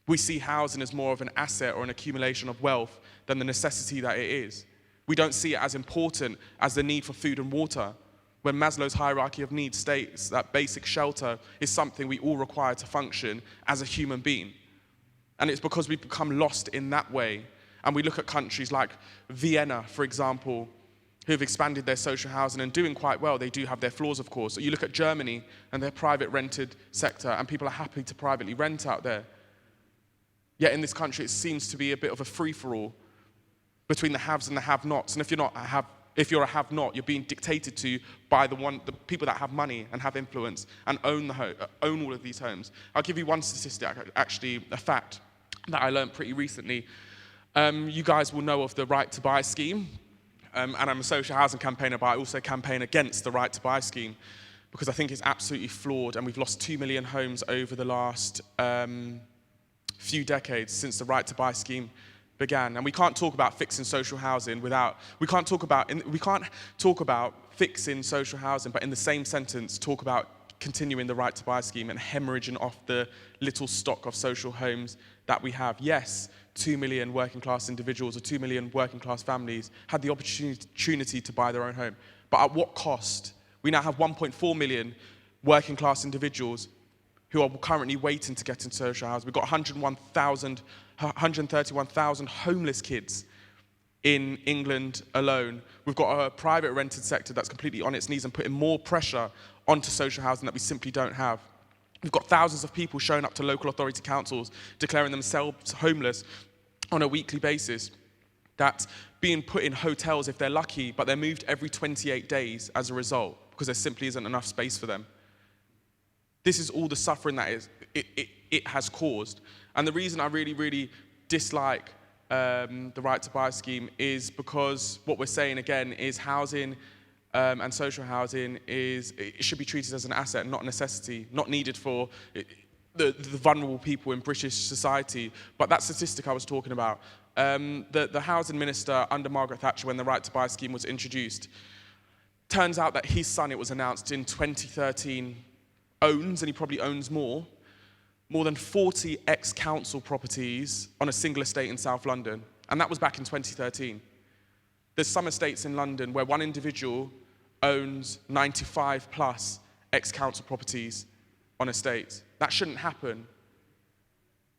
We see housing as more of an asset or an accumulation of wealth than the necessity that it is. We don't see it as important as the need for food and water, when Maslow's hierarchy of needs states that basic shelter is something we all require to function as a human being. And it's because we've become lost in that way. And we look at countries like Vienna, for example, who've expanded their social housing and doing quite well. They do have their flaws, of course. So you look at Germany and their private rented sector, and people are happy to privately rent out there. Yet in this country, it seems to be a bit of a free-for-all between the haves and the have-nots. And if you're a have-not, you're being dictated to by the people that have money and have influence and own all of these homes. I'll give you one statistic, actually, a fact that I learned pretty recently. You guys will know of the Right to Buy scheme. And I'm a social housing campaigner, but I also campaign against the Right to Buy scheme because I think it's absolutely flawed, and we've lost 2 million homes over the last few decades since the Right to Buy scheme began. And we can't talk about fixing social housing we can't talk about fixing social housing, but in the same sentence talk about continuing the Right to Buy scheme and hemorrhaging off the little stock of social homes that we have. Yes, 2 million working class individuals or 2 million working class families had the opportunity to buy their own home. But at what cost? We now have 1.4 million working class individuals who are currently waiting to get into social housing. We've got 131,000 homeless kids in England alone. We've got a private rented sector that's completely on its knees and putting more pressure onto social housing that we simply don't have. We've got thousands of people showing up to local authority councils, declaring themselves homeless on a weekly basis, that's being put in hotels if they're lucky, but they're moved every 28 days as a result because there simply isn't enough space for them. This is all the suffering that it has caused. And the reason I really, really dislike the Right to Buy scheme is because what we're saying again is housing and social housing it should be treated as an asset, not a necessity, not needed for the vulnerable people in British society. But that statistic I was talking about, the housing minister under Margaret Thatcher when the Right to Buy scheme was introduced, turns out that his son, it was announced in 2013, owns, and he probably owns more than 40 ex-council properties on a single estate in South London. And that was back in 2013. There's some estates in London where one individual owns 95 plus ex-council properties on estates. That shouldn't happen.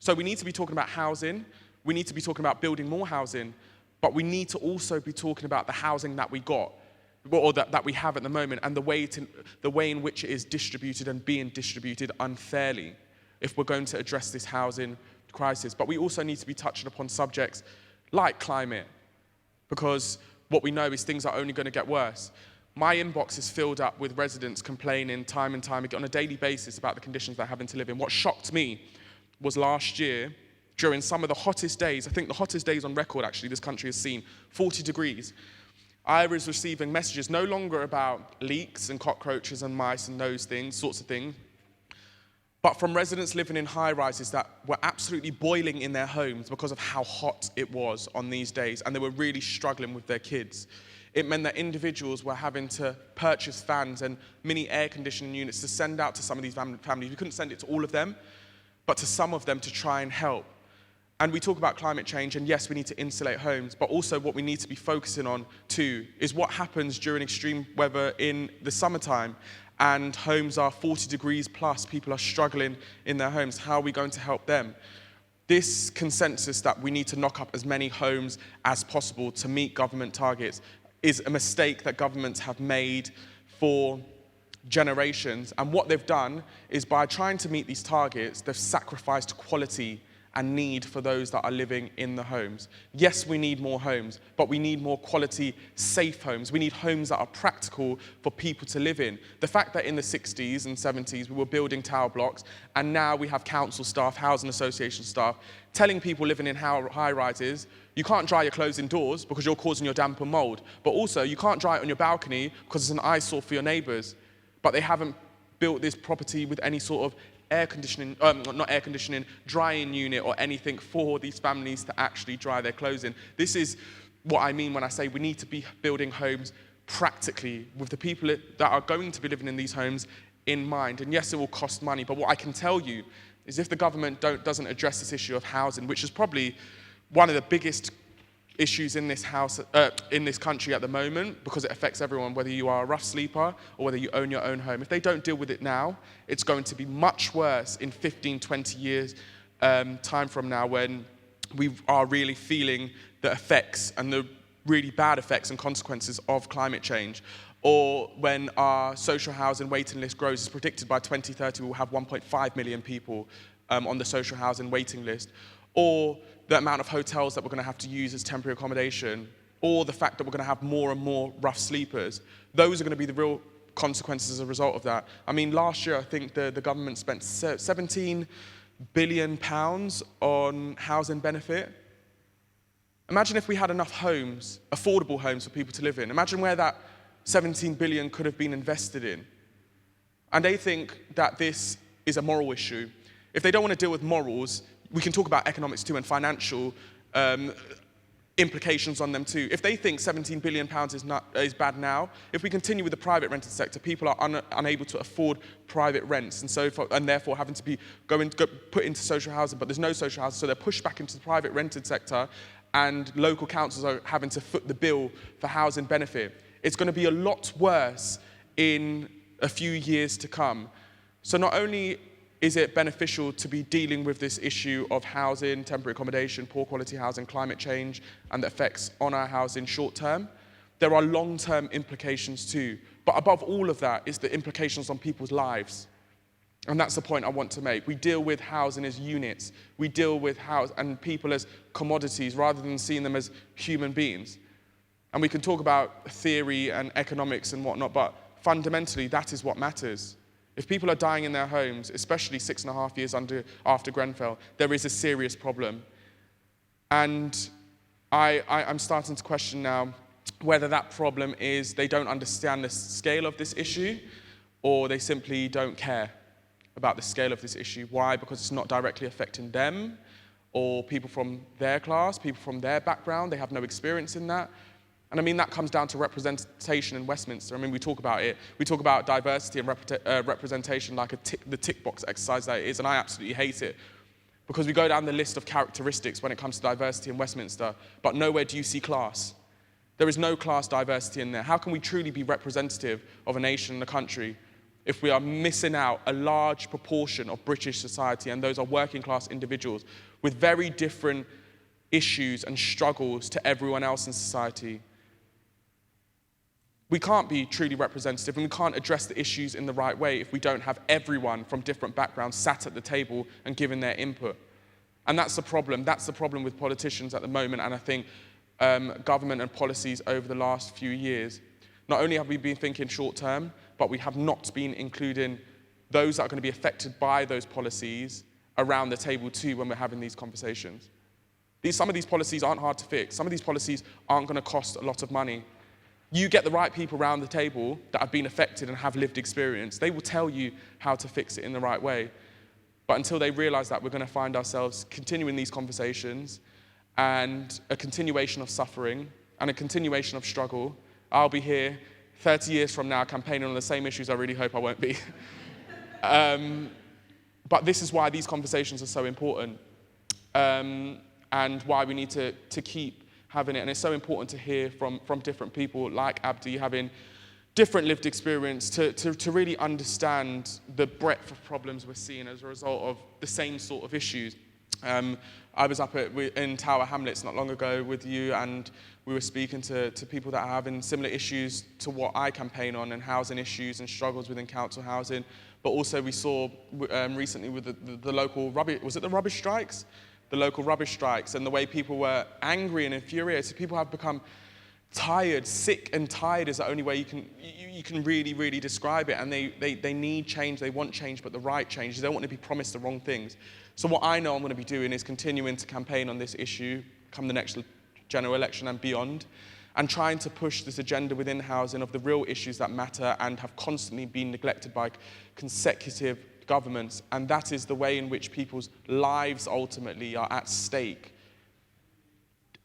So we need to be talking about housing, we need to be talking about building more housing, but we need to also be talking about the housing that we got, or that we have at the moment, and the way in which it is distributed and being distributed unfairly if we're going to address this housing crisis. But we also need to be touching upon subjects like climate, because what we know is things are only going to get worse. My inbox is filled up with residents complaining time and time again on a daily basis about the conditions they're having to live in. What shocked me was last year, during some of the hottest days, I think the hottest days on record actually this country has seen, 40 degrees, I was receiving messages no longer about leaks and cockroaches and mice and those sorts of things, but from residents living in high-rises that were absolutely boiling in their homes because of how hot it was on these days, and they were really struggling with their kids. It meant that individuals were having to purchase fans and mini air conditioning units to send out to some of these families. We couldn't send it to all of them, but to some of them to try and help. And we talk about climate change, and yes, we need to insulate homes, but also what we need to be focusing on too is what happens during extreme weather in the summertime, and homes are 40 degrees plus, people are struggling in their homes. How are we going to help them? This consensus that we need to knock up as many homes as possible to meet government targets is a mistake that governments have made for generations. And what they've done is, by trying to meet these targets, they've sacrificed quality and need for those that are living in the homes. Yes, we need more homes, but we need more quality, safe homes. We need homes that are practical for people to live in. The fact that in the 60s and 70s we were building tower blocks, and now we have council staff, housing association staff, telling people living in high-rises, you can't dry your clothes indoors because you're causing your damp and mold, but also you can't dry it on your balcony because it's an eyesore for your neighbours. But they haven't built this property with any sort of air conditioning, not air conditioning, drying unit or anything for these families to actually dry their clothes in. This is what I mean when I say we need to be building homes practically with the people that are going to be living in these homes in mind. And yes, it will cost money, but what I can tell you is if the government doesn't address this issue of housing, which is probably one of the biggest issues in this in this country at the moment, because it affects everyone, whether you are a rough sleeper or whether you own your own home. If they don't deal with it now, it's going to be much worse in 15, 20 years time from now, when we are really feeling the effects and the really bad effects and consequences of climate change. Or when our social housing waiting list grows. It's predicted by 2030 we'll have 1.5 million people on the social housing waiting list. Or the amount of hotels that we're going to have to use as temporary accommodation, or the fact that we're going to have more and more rough sleepers. Those are going to be the real consequences as a result of that. I mean, last year I think the government spent £17 billion on housing benefit. Imagine if we had enough homes, affordable homes for people to live in. Imagine where that 17 billion could have been invested in. And they think that this is a moral issue. If they don't want to deal with morals, we can talk about economics too and financial implications on them too. If they think £17 billion is bad now, if we continue with the private rented sector, people are unable to afford private rents, and therefore having to be put into social housing, but there's no social housing, so they're pushed back into the private rented sector, and local councils are having to foot the bill for housing benefit. It's going to be a lot worse in a few years to come. So not only is it beneficial to be dealing with this issue of housing, temporary accommodation, poor quality housing, climate change, and the effects on our housing short term, there are long-term implications too. But above all of that is the implications on people's lives. And that's the point I want to make. We deal with housing as units. We deal with and people as commodities rather than seeing them as human beings. And we can talk about theory and economics and whatnot, but fundamentally that is what matters. If people are dying in their homes, especially 6.5 years after Grenfell, there is a serious problem. And I'm starting to question now whether that problem is they don't understand the scale of this issue, or they simply don't care about the scale of this issue. Why? Because it's not directly affecting them, or people from their class, people from their background. They have no experience in that. And I mean, that comes down to representation in Westminster. I mean, we talk about it. We talk about diversity and representation like the tick box exercise that it is, and I absolutely hate it. Because we go down the list of characteristics when it comes to diversity in Westminster, but nowhere do you see class. There is no class diversity in there. How can we truly be representative of a nation and a country if we are missing out a large proportion of British society, and those are working class individuals with very different issues and struggles to everyone else in society? We can't be truly representative, and we can't address the issues in the right way if we don't have everyone from different backgrounds sat at the table and giving their input. And that's the problem. That's the problem with politicians at the moment, and I think government and policies over the last few years. Not only have we been thinking short term, but we have not been including those that are going to be affected by those policies around the table too when we're having these conversations. Some of these policies aren't hard to fix. Some of these policies aren't going to cost a lot of money. You get the right people around the table that have been affected and have lived experience. They will tell you how to fix it in the right way. But until they realize that, we're going to find ourselves continuing these conversations and a continuation of suffering and a continuation of struggle. I'll be here 30 years from now campaigning on the same issues. I really hope I won't be. But this is why these conversations are so important, and why we need to keep having it. And it's so important to hear from different people like Abdi, having different lived experience to really understand the breadth of problems we're seeing as a result of the same sort of issues. I was up in Tower Hamlets not long ago with you, and we were speaking to people that are having similar issues to what I campaign on, and housing issues and struggles within council housing. But also we saw recently with the local rubbish, was it the rubbish strikes? The local rubbish strikes, and the way people were angry and infuriated. People have become tired, sick and tired is the only way you can really describe it. And they need change, they want change, but the right change. They don't want to be promised the wrong things. So what I know I'm going to be doing is continuing to campaign on this issue come the next general election and beyond, and trying to push this agenda within housing of the real issues that matter and have constantly been neglected by consecutive governments. And that is the way in which people's lives ultimately are at stake,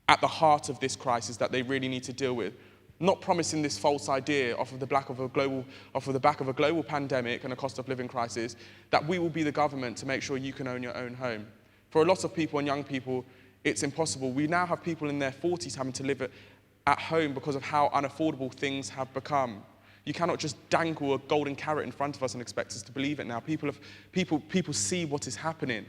at the heart of this crisis that they really need to deal with. Not promising this false idea off of the back of a global pandemic and a cost of living crisis that we will be the government to make sure you can own your own home. For a lot of people and young people, it's impossible. We now have people in their 40s having to live at home because of how unaffordable things have become. You cannot just dangle a golden carrot in front of us and expect us to believe it now. People see what is happening.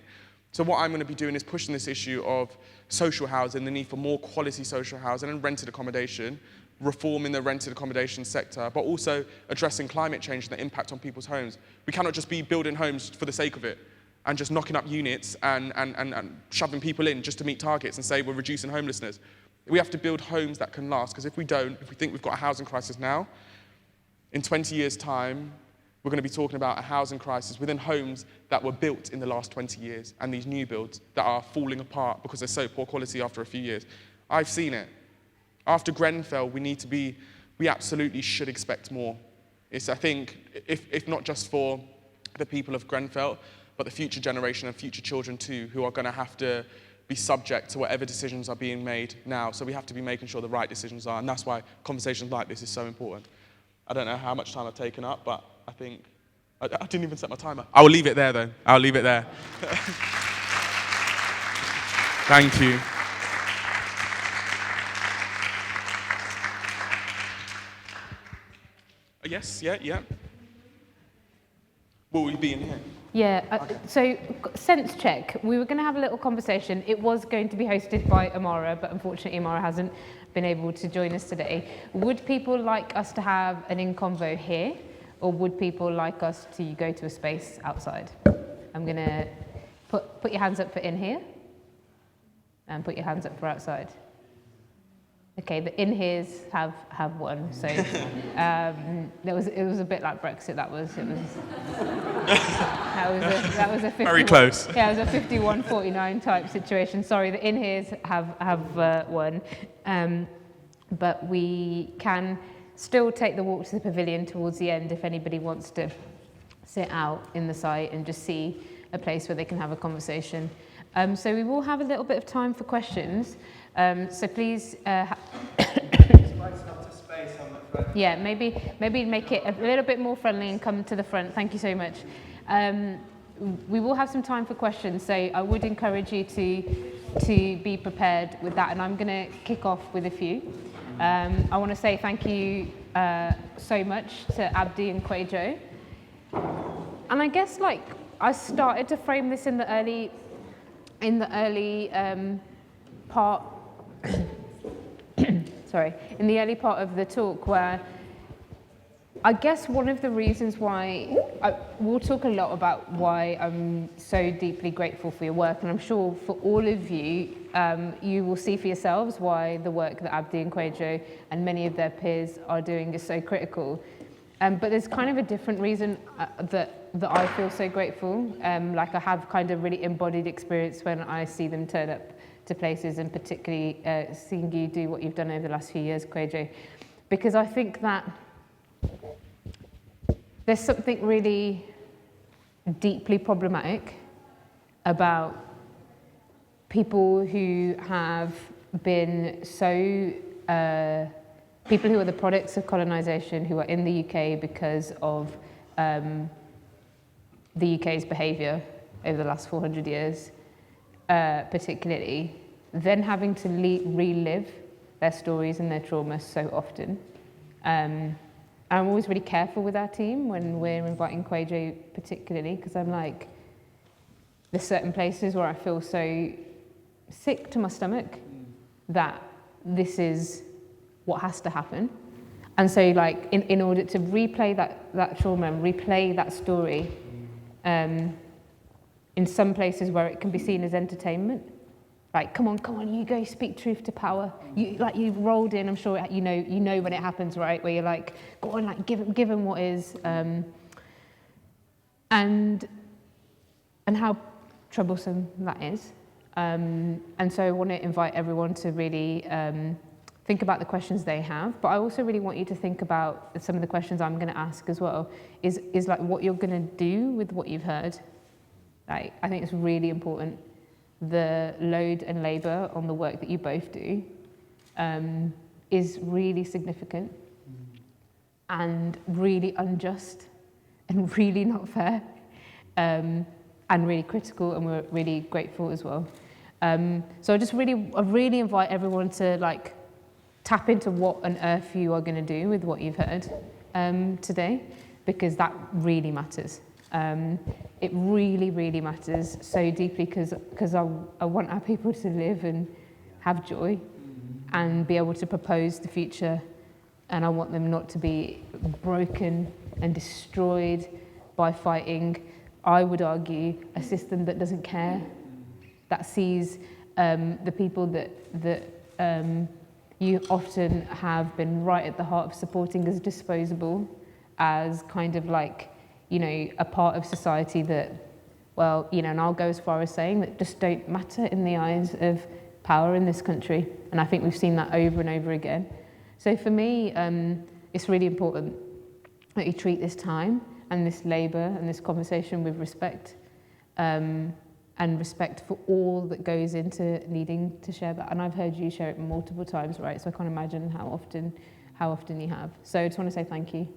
So what I'm going to be doing is pushing this issue of social housing, the need for more quality social housing and rented accommodation, reforming the rented accommodation sector, but also addressing climate change and the impact on people's homes. We cannot just be building homes for the sake of it and just knocking up units and shoving people in just to meet targets and say we're reducing homelessness. We have to build homes that can last, because if we don't, if we think we've got a housing crisis now, in 20 years' time, we're going to be talking about a housing crisis within homes that were built in the last 20 years and these new builds that are falling apart because they're so poor quality after a few years. I've seen it. After Grenfell, we absolutely should expect more. It's, I think, if not just for the people of Grenfell, but the future generation and future children too, who are going to have to be subject to whatever decisions are being made now. So we have to be making sure the right decisions are, and that's why conversations like this is so important. I don't know how much time I've taken up, but I think, I didn't even set my timer. I will leave it there though. I'll leave it there. Thank you. Yes, yeah. Will we be in here? Yeah, so sense check. We were going to have a little conversation. It was going to be hosted by Amara, but unfortunately Amara hasn't been able to join us today. Would people like us to have an in-convo here, or would people like us to go to a space outside? I'm going to put your hands up for in here, and put your hands up for outside. Okay, the in-heres have won, so it was a bit like Brexit. That was a 51, very close. Yeah, it was a 51-49 type situation. Sorry, the in-heres have won, but we can still take the walk to the pavilion towards the end if anybody wants to sit out in the site and just see a place where they can have a conversation. So we will have a little bit of time for questions. So please, yeah, maybe make it a little bit more friendly and come to the front. Thank you so much. We will have some time for questions, so I would encourage you to be prepared with that, and I'm going to kick off with a few. I want to say thank you so much to Abdi and Kwajo. And I guess I started to frame this in the early part in the early part of the talk, where I guess one of the reasons why we'll talk a lot about why I'm so deeply grateful for your work, and I'm sure for all of you, you will see for yourselves why the work that Abdi and Kwajo and many of their peers are doing is so critical. But there's kind of a different reason that I feel so grateful. Like I have kind of really embodied experience when I see them turn up to places, and particularly seeing you do what you've done over the last few years, Kwajo, because I think that there's something really deeply problematic about people who have been so, people who are the products of colonisation, who are in the UK because of the UK's behaviour over the last 400 years, particularly, then having to relive their stories and their trauma so often. I'm always really careful with our team when we're inviting Kwajo particularly, because I'm like, there's certain places where I feel so sick to my stomach that this is what has to happen. And so like, in order to replay that trauma and replay that story, in some places where it can be seen as entertainment, like, come on, you go speak truth to power. You've rolled in, I'm sure you know when it happens, right? Where you're like, go on, like give him what is, and how troublesome that is. And so I want to invite everyone to really think about the questions they have, but I also really want you to think about some of the questions I'm going to ask as well, is like what you're going to do with what you've heard. Like, I think it's really important. The load and labour on the work that you both do is really significant and really unjust and really not fair and really critical, and we're really grateful as well. So I really invite everyone to like tap into what on earth you are going to do with what you've heard today, because that really matters. It really, really matters so deeply, because I want our people to live and have joy and be able to propose the future, and I want them not to be broken and destroyed by fighting, I would argue, a system that doesn't care, that sees the people that you often have been right at the heart of supporting as disposable, as kind of like, you know, a part of society that, well, you know, and I'll go as far as saying that just don't matter in the eyes of power in this country. And I think we've seen that over and over again. So for me, it's really important that you treat this time and this labour and this conversation with respect, and respect for all that goes into needing to share that. And I've heard you share it multiple times, right? So I can't imagine how often you have. So I just want to say thank you.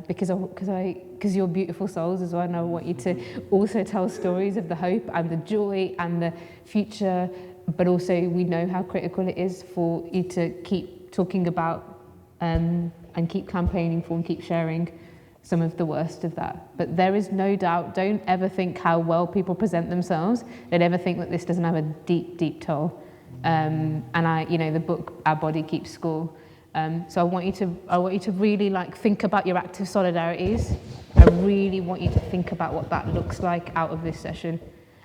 Because you're beautiful souls as well, and I want you to also tell stories of the hope and the joy and the future, but also we know how critical it is for you to keep talking about and keep campaigning for and keep sharing some of the worst of that. But there is no doubt, don't ever think how well people present themselves, don't ever think that this doesn't have a deep, deep toll. And the book, Our Body Keeps Score. So I want you to really like think about your active solidarities. I really want you to think about what that looks like out of this session.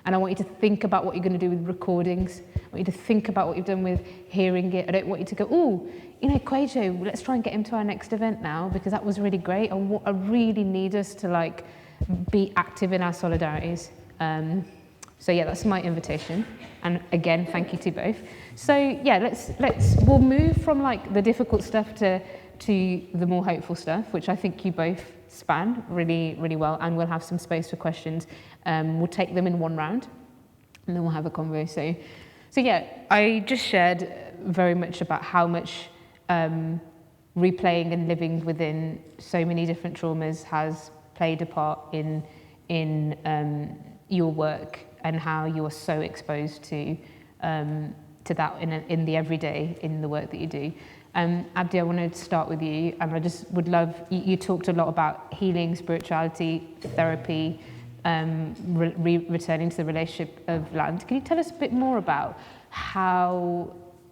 And I want you to think about what you're going to do with recordings. I want you to think about what you've done with hearing it. I don't want you to go, oh, you know, Kwajo, let's try and get him to our next event now, because that was really great. I really need us to like be active in our solidarities. So yeah, that's my invitation. And again, thank you to both. So yeah, we'll move from like the difficult stuff to the more hopeful stuff, which I think you both span really, really well, and we'll have some space for questions. We'll take them in one round, and then we'll have a convo. So yeah, I just shared very much about how much replaying and living within so many different traumas has played a part in your work, and how you are so exposed to that in the everyday, in the work that you do. Abdi, I wanted to start with you, and I just would love, you talked a lot about healing, spirituality, therapy, returning to the relationship of land. Can you tell us a bit more about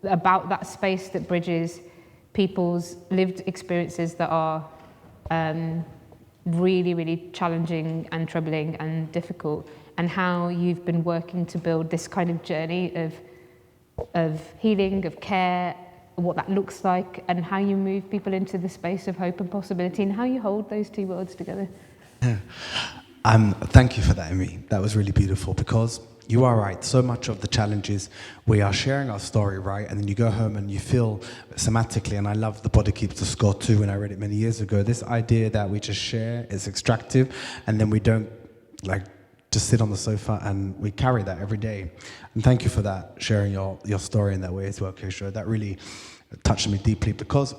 that space that bridges people's lived experiences that are really, really challenging and troubling and difficult, and how you've been working to build this kind of journey of healing, of care, what that looks like, and how you move people into the space of hope and possibility, and how you hold those two worlds together. Thank you for that, Amy. That was really beautiful, because you are right. So much of the challenges, we are sharing our story, right? And then you go home and you feel somatically, and I love The Body Keeps the Score too, when I read it many years ago, this idea that we just share is extractive, and then we don't like just sit on the sofa, and we carry that every day. And thank you for that, sharing your story in that way as well, Kwajo. That really touched me deeply, because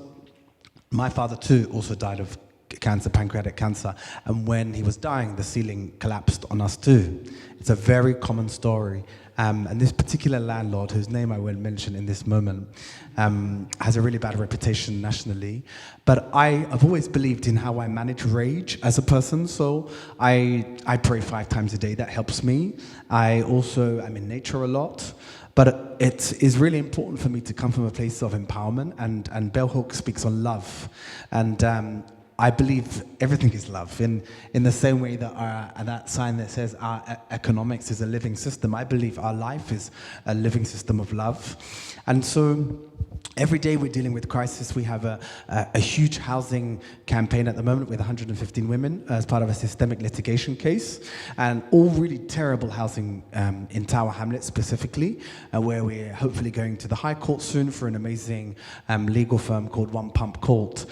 my father too also died of cancer, pancreatic cancer, and when he was dying, the ceiling collapsed on us too. It's a very common story. And this particular landlord, whose name I won't mention in this moment, has a really bad reputation nationally. But I've always believed in how I manage rage as a person. So I pray 5 times a day. That helps me. I also am in nature a lot. But it is really important for me to come from a place of empowerment. And Bell Hooks speaks on love. And I believe everything is love. In the same way that that sign that says our economics is a living system, I believe our life is a living system of love. And so every day we're dealing with crisis. We have a huge housing campaign at the moment with 115 women as part of a systemic litigation case, and all really terrible housing in Tower Hamlets specifically, where we're hopefully going to the High Court soon for an amazing legal firm called One Pump Court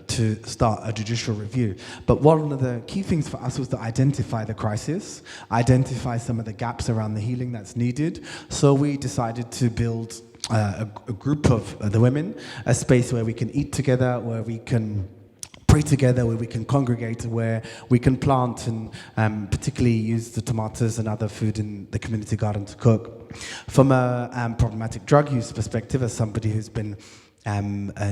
to start a judicial review. But one of the key things for us was to identify the crisis, identify some of the gaps around the healing that's needed. So we decided to build a group of the women, a space where we can eat together, where we can pray together, where we can congregate, where we can plant and particularly use the tomatoes and other food in the community garden to cook. From a problematic drug use perspective, as somebody who's been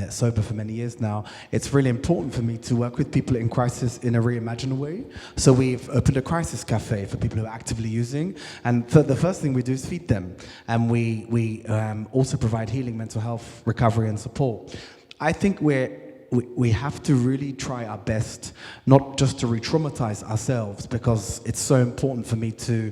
sober for many years now, it's really important for me to work with people in crisis in a reimagined way. So we've opened a crisis cafe for people who are actively using, and the first thing we do is feed them. And we also provide healing, mental health, recovery and support. I think we have to really try our best not just to re-traumatize ourselves, because it's so important for me to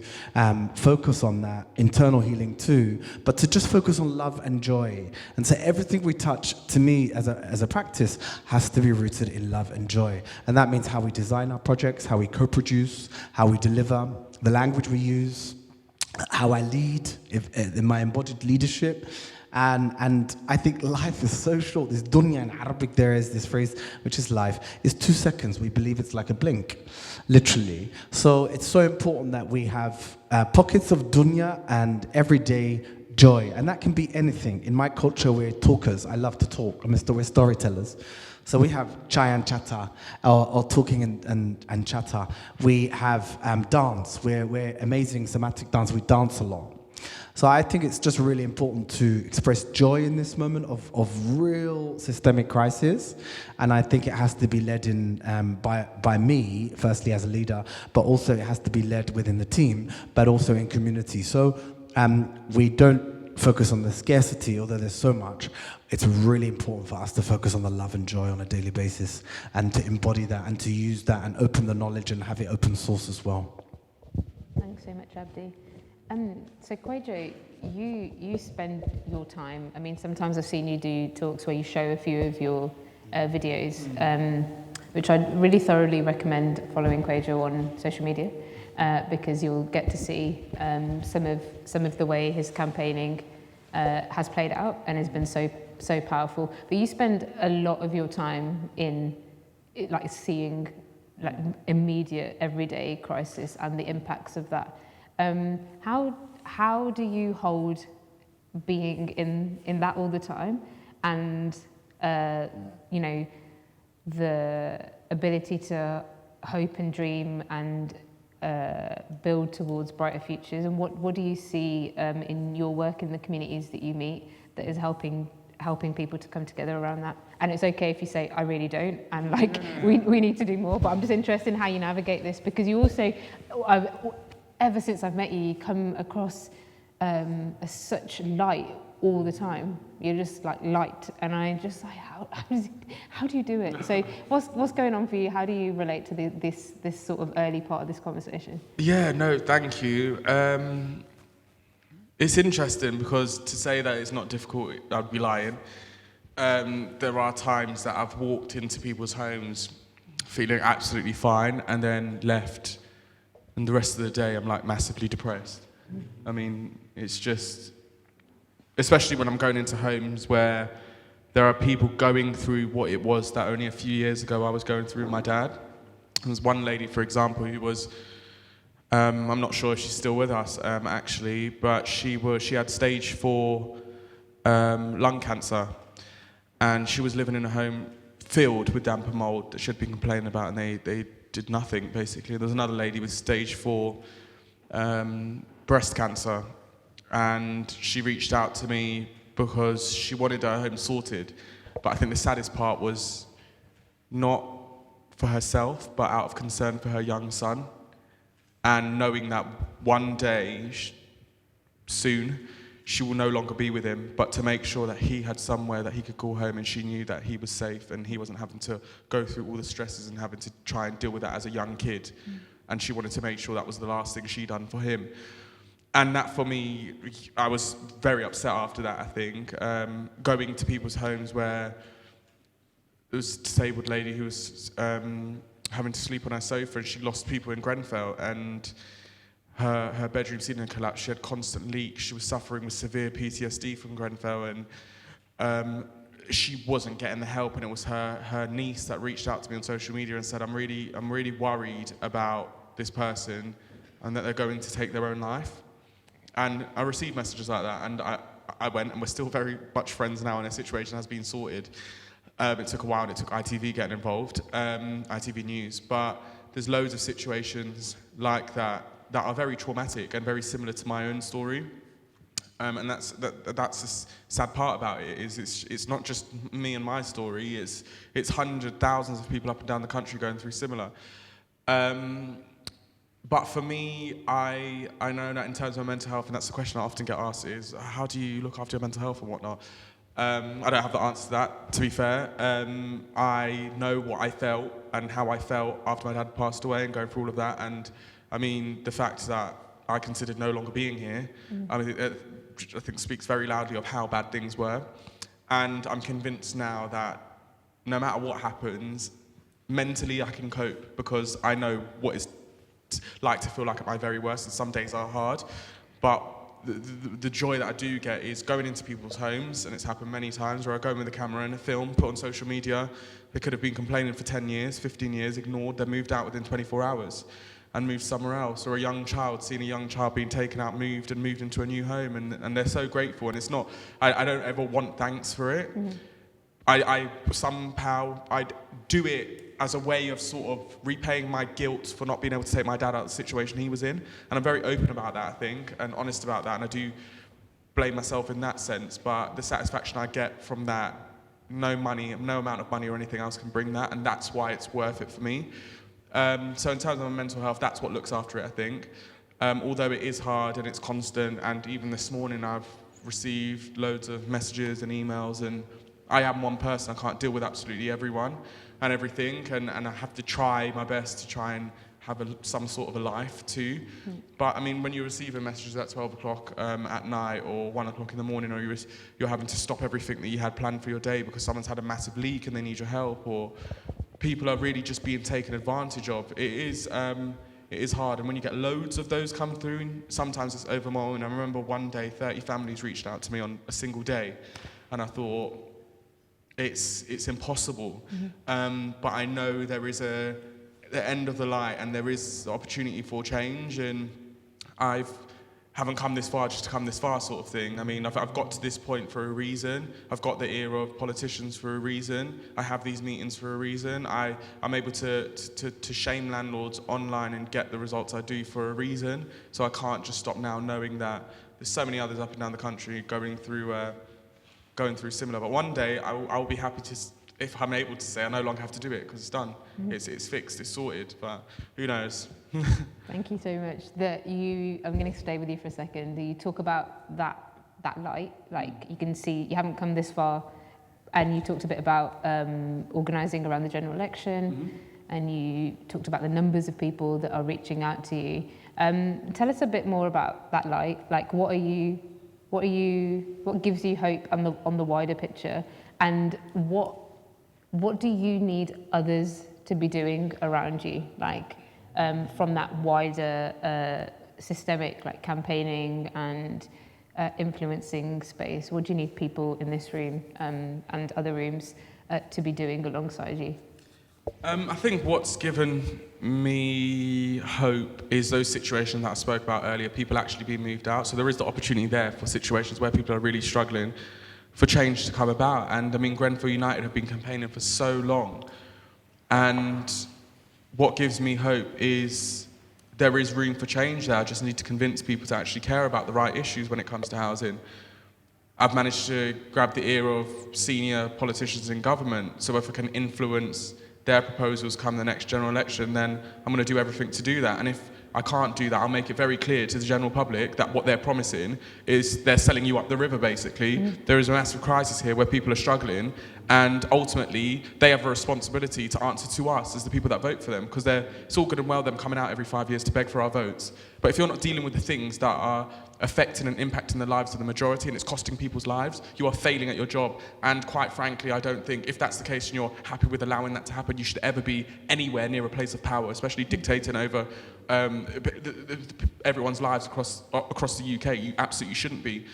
focus on that internal healing too, but to just focus on love and joy. And so everything we touch, to me, as a practice, has to be rooted in love and joy. And that means how we design our projects, how we co-produce, how we deliver, the language we use, how I lead in my embodied leadership. And I think life is so short. This dunya in Arabic, there is this phrase, which is life, is 2 seconds. We believe it's like a blink, literally. So it's so important that we have pockets of dunya and everyday joy. And that can be anything. In my culture, we're talkers. I love to talk. We're storytellers. So we have chai and chatter, or talking and chatter. We have dance. We're amazing somatic dance. We dance a lot. So I think it's just really important to express joy in this moment of real systemic crisis. And I think it has to be led in by me, firstly as a leader, but also it has to be led within the team, but also in community. So we don't focus on the scarcity, although there's so much. It's really important for us to focus on the love and joy on a daily basis, and to embody that and to use that and open the knowledge and have it open source as well. Thanks so much, Abdi. So Kwajo, you spend your time, I mean, sometimes I've seen you do talks where you show a few of your videos, which I'd really thoroughly recommend following Kwajo on social media, because you'll get to see some of the way his campaigning has played out and has been so powerful. But you spend a lot of your time in like seeing like immediate everyday crisis and the impacts of that. How do you hold being in that all the time, and you know, the ability to hope and dream and build towards brighter futures? And what do you see in your work in the communities that you meet that is helping people to come together around that? And it's okay if you say, I really don't, and like we need to do more, but I'm just interested in how you navigate this, because you also, ever since I've met you, you come across as such light all the time. You're just like light, and I just like, how do you do it? So what's going on for you? How do you relate to this sort of early part of this conversation? Yeah, no, thank you. It's interesting, because to say that it's not difficult, I'd be lying. There are times that I've walked into people's homes feeling absolutely fine, and then left, and the rest of the day I'm like massively depressed. I mean, it's just, especially when I'm going into homes where there are people going through what it was that only a few years ago I was going through with my dad. There was one lady, for example, who was, I'm not sure if she's still with us actually, but she had stage 4 lung cancer, and she was living in a home filled with damp and mould that she'd been complaining about, and they did nothing, basically. There was another lady with stage 4 breast cancer, and she reached out to me because she wanted her home sorted. But I think the saddest part was not for herself, but out of concern for her young son, and knowing that one day, soon, she will no longer be with him, but to make sure that he had somewhere that he could call home, and she knew that he was safe and he wasn't having to go through all the stresses and having to try and deal with that as a young kid. And she wanted to make sure that was the last thing she'd done for him. And that, for me, I was very upset after that, I think. Going to people's homes where there was a disabled lady who was having to sleep on her sofa, and she lost people in Grenfell, and her bedroom ceiling collapsed. She had constant leaks. She was suffering with severe PTSD from Grenfell, and she wasn't getting the help. And it was her niece that reached out to me on social media and said, I'm really worried about this person and that they're going to take their own life. And I received messages like that, and I went, and we're still very much friends now, and the situation has been sorted. It took a while, and it took ITV getting involved, ITV News, but there's loads of situations like that are very traumatic and very similar to my own story. And that's the sad part about it, is it's not just me and my story, it's hundreds, thousands of people up and down the country going through similar. But for me, I know that in terms of mental health, and that's the question I often get asked, is how do you look after your mental health and whatnot? I don't have the answer to that, to be fair. I know what I felt and how I felt after my dad passed away and going through all of that. And I mean, the fact that I considered no longer being here, I think speaks very loudly of how bad things were. And I'm convinced now that no matter what happens, mentally I can cope, because I know what it's like to feel like at my very worst, and some days are hard. But the joy that I do get is going into people's homes, and it's happened many times, where I go in with a camera and a film, put on social media. They could have been complaining for 10 years, 15 years, ignored. They're moved out within 24 hours and moved somewhere else. Or a young child, seeing a young child being taken out, moved into a new home, and they're so grateful. And it's not, I don't ever want thanks for it. I somehow, I'd do it as a way of sort of repaying my guilt for not being able to take my dad out of the situation he was in. And I'm very open about that, I think, and honest about that, and I do blame myself in that sense, but the satisfaction I get from that, no amount of money or anything else can bring that, and that's why it's worth it for me. So in terms of my mental health, that's what looks after it, I think. Although it is hard and it's constant, and even this morning I've received loads of messages and emails, and I am one person, I can't deal with absolutely everyone and everything, and I have to try my best to try and have some sort of a life too. But I mean, when you're receiving messages at 12 o'clock at night, or 1 o'clock in the morning, or you're having to stop everything that you had planned for your day because someone's had a massive leak and they need your help, or people are really just being taken advantage of, it is hard. And when you get loads of those come through, sometimes it's overwhelming. I remember one day 30 families reached out to me on a single day, and I thought, it's impossible. But I know there is the end of the light, and there is the opportunity for change, and I haven't come this far just to come this far, sort of thing. I mean, I've got to this point for a reason. I've got the ear of politicians for a reason. I have these meetings for a reason. I'm able to shame landlords online and get the results I do for a reason. So I can't just stop now, knowing that there's so many others up and down the country going through similar. But one day I'll be happy to, if I'm able to say I no longer have to do it, because it's done. It's fixed, it's sorted, but who knows? Thank you so much. I'm going to stay with you for a second. You talk about that light, like you can see you haven't come this far, and you talked a bit about organising around the general election, and you talked about the numbers of people that are reaching out to you. Tell us a bit more about that light. Like, what gives you hope on the wider picture, and what do you need others to be doing around you, like from that wider systemic, like, campaigning and influencing space? What do you need people in this room and other rooms to be doing alongside you? I think what's given me hope is those situations that I spoke about earlier, people actually being moved out. So there is the opportunity there for situations where people are really struggling for change to come about. And I mean, Grenfell United have been campaigning for so long. And what gives me hope is there is room for change there. I just need to convince people to actually care about the right issues when it comes to housing. I've managed to grab the ear of senior politicians in government, so if I can influence their proposals come the next general election, then I'm going to do everything to do that. And if I can't do that, I'll make it very clear to the general public that what they're promising is they're selling you up the river, basically. There is a massive crisis here where people are struggling, and ultimately they have a responsibility to answer to us as the people that vote for them, because it's all good and well them coming out every 5 years to beg for our votes. But if you're not dealing with the things that are affecting and impacting the lives of the majority and it's costing people's lives, you are failing at your job. And quite frankly, I don't think, if that's the case and you're happy with allowing that to happen, you should ever be anywhere near a place of power, especially dictating over everyone's lives across the UK. You absolutely shouldn't be.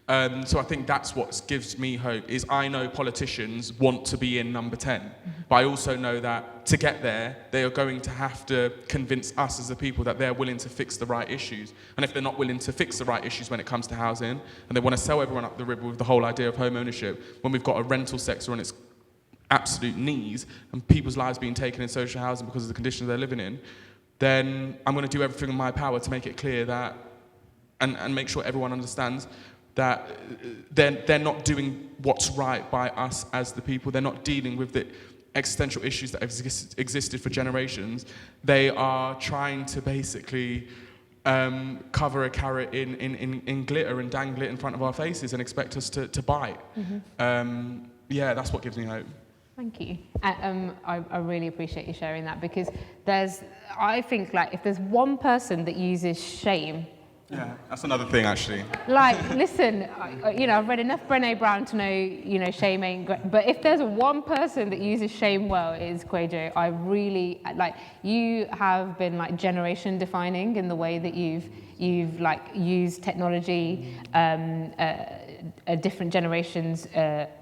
So I think that's what gives me hope, is I know politicians want to be in number 10, but I also know that to get there, they are going to have to convince us as the people that they're willing to fix the right issues. And if they're not willing to fix the right issues when it comes to housing, and they want to sell everyone up the river with the whole idea of home ownership, when we've got a rental sector on its absolute knees, and people's lives being taken in social housing because of the conditions they're living in, then I'm going to do everything in my power to make it clear that, and make sure everyone understands that they're not doing what's right by us as the people. They're not dealing with the existential issues that have existed for generations. They are trying to basically cover a carrot in glitter and dangle it in front of our faces and expect us to bite. Yeah, that's what gives me hope. Thank you. I really appreciate you sharing that, because I think like if there's one person that uses shame. Yeah, that's another thing actually. Like, listen, I've read enough Brené Brown to know, shame ain't great. But if there's one person that uses shame well, it is Kwajo. I really, you have been generation defining in the way that you've used technology, a different generation's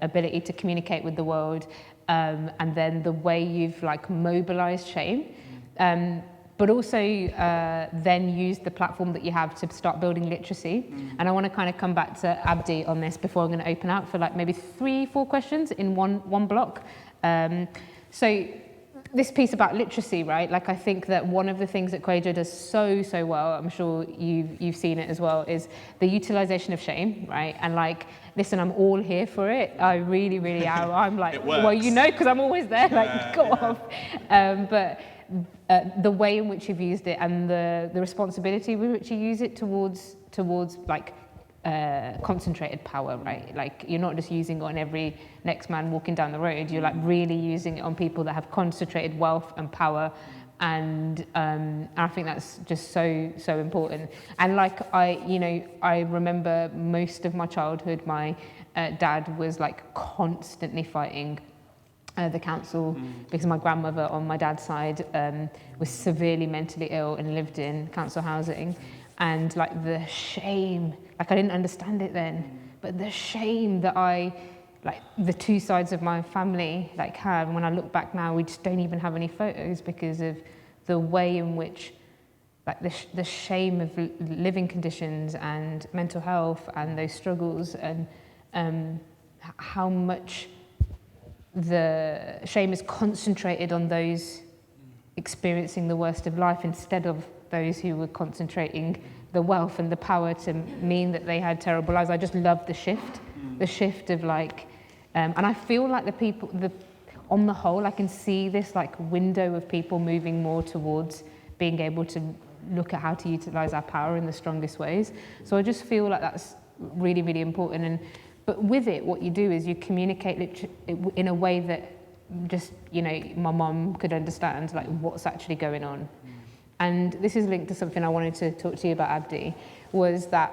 ability to communicate with the world, and then the way you've mobilized shame. But also then use the platform that you have to start building literacy. And I want to kind of come back to Abdi on this before I'm going to open out for maybe 3-4 questions in one block. So this piece about literacy, right? I think that one of the things that Kwajo does so well, I'm sure you've seen it as well, is the utilization of shame, right? And listen, I'm all here for it. I really, really am. I'm well, because I'm always there, go off. But the way in which you've used it and the responsibility with which you use it towards concentrated power, right? You're not just using it on every next man walking down the road. You're really using it on people that have concentrated wealth and power, and I think that's just so important. And I remember most of my childhood, my dad was constantly fighting the council, because my grandmother on my dad's side was severely mentally ill and lived in council housing, and the shame, I didn't understand it then, but the shame that the two sides of my family had, and when I look back now, we just don't even have any photos because of the way in which the shame of living conditions and mental health and those struggles, and how much the shame is concentrated on those experiencing the worst of life instead of those who were concentrating the wealth and the power to mean that they had terrible lives. I just love the shift of and I feel the people, on the whole, I can see this window of people moving more towards being able to look at how to utilize our power in the strongest ways. So I just feel that's really, really important. But with it, what you do is you communicate in a way that just, my mum could understand, what's actually going on. And this is linked to something I wanted to talk to you about, Abdi, was that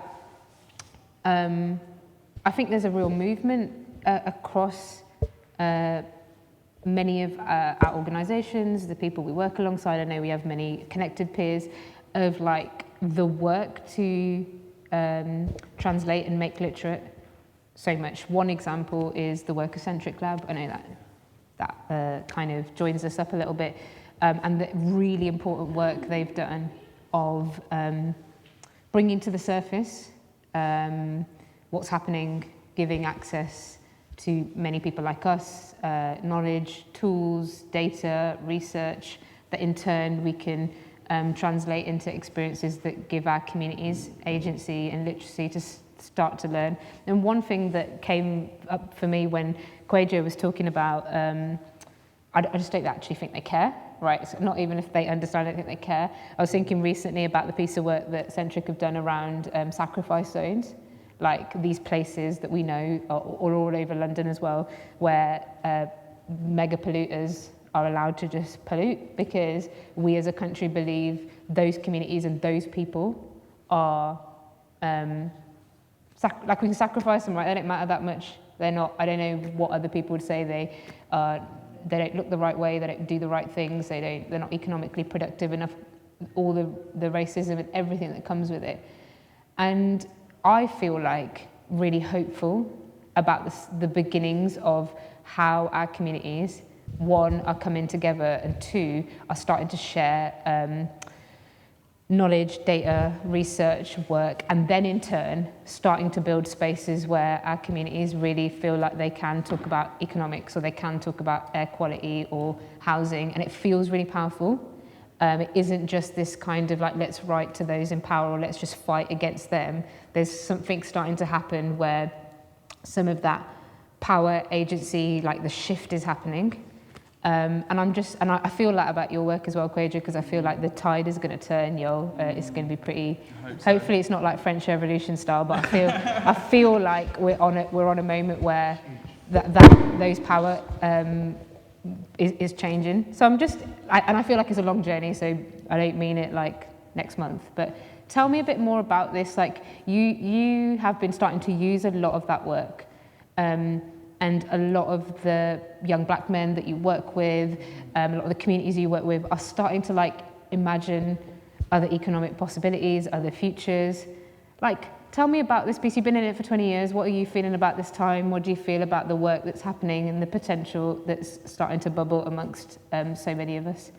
I think there's a real movement across many of our organisations, the people we work alongside. I know we have many connected peers of the work to translate and make literate so much. One example is the Worker-Centric Lab. I know that kind of joins us up a little bit, and the really important work they've done of bringing to the surface what's happening, giving access to many people like us, knowledge, tools, data, research, that in turn we can translate into experiences that give our communities agency and literacy to start to learn. And one thing that came up for me when Kwajo was talking about, I just don't actually think they care, right? So not even if they understand, I don't think they care. I was thinking recently about the piece of work that Centric have done around sacrifice zones, like these places that we know are all over London as well, where mega polluters are allowed to just pollute because we as a country believe those communities and those people are, like we can sacrifice them, right? They don't matter that much. They're not, I don't know what other people would say, they don't look the right way, they don't do the right things, they're not economically productive enough, all the racism and everything that comes with it. And I feel like really hopeful about the beginnings of how our communities, one, are coming together, and two, are starting to share knowledge, data, research, work, and then in turn starting to build spaces where our communities really feel like they can talk about economics, or they can talk about air quality or housing, and it feels really powerful. It isn't just this kind of like, let's write to those in power or let's just fight against them. There's something starting to happen where some of that power, agency, like the shift is happening. And I feel that about your work as well, Kwajo, because I feel like the tide is going to turn, it's going to be pretty, hopefully it's not like French Revolution style, but I feel like we're on a moment where those power is changing. So I feel like it's a long journey, so I don't mean it like next month, but tell me a bit more about this. Like you have been starting to use a lot of that work, and a lot of the young black men that you work with, a lot of the communities you work with are starting to like imagine other economic possibilities, other futures. Like, tell me about this piece. You've been in it for 20 years. What are you feeling about this time? What do you feel about the work that's happening and the potential that's starting to bubble amongst so many of us?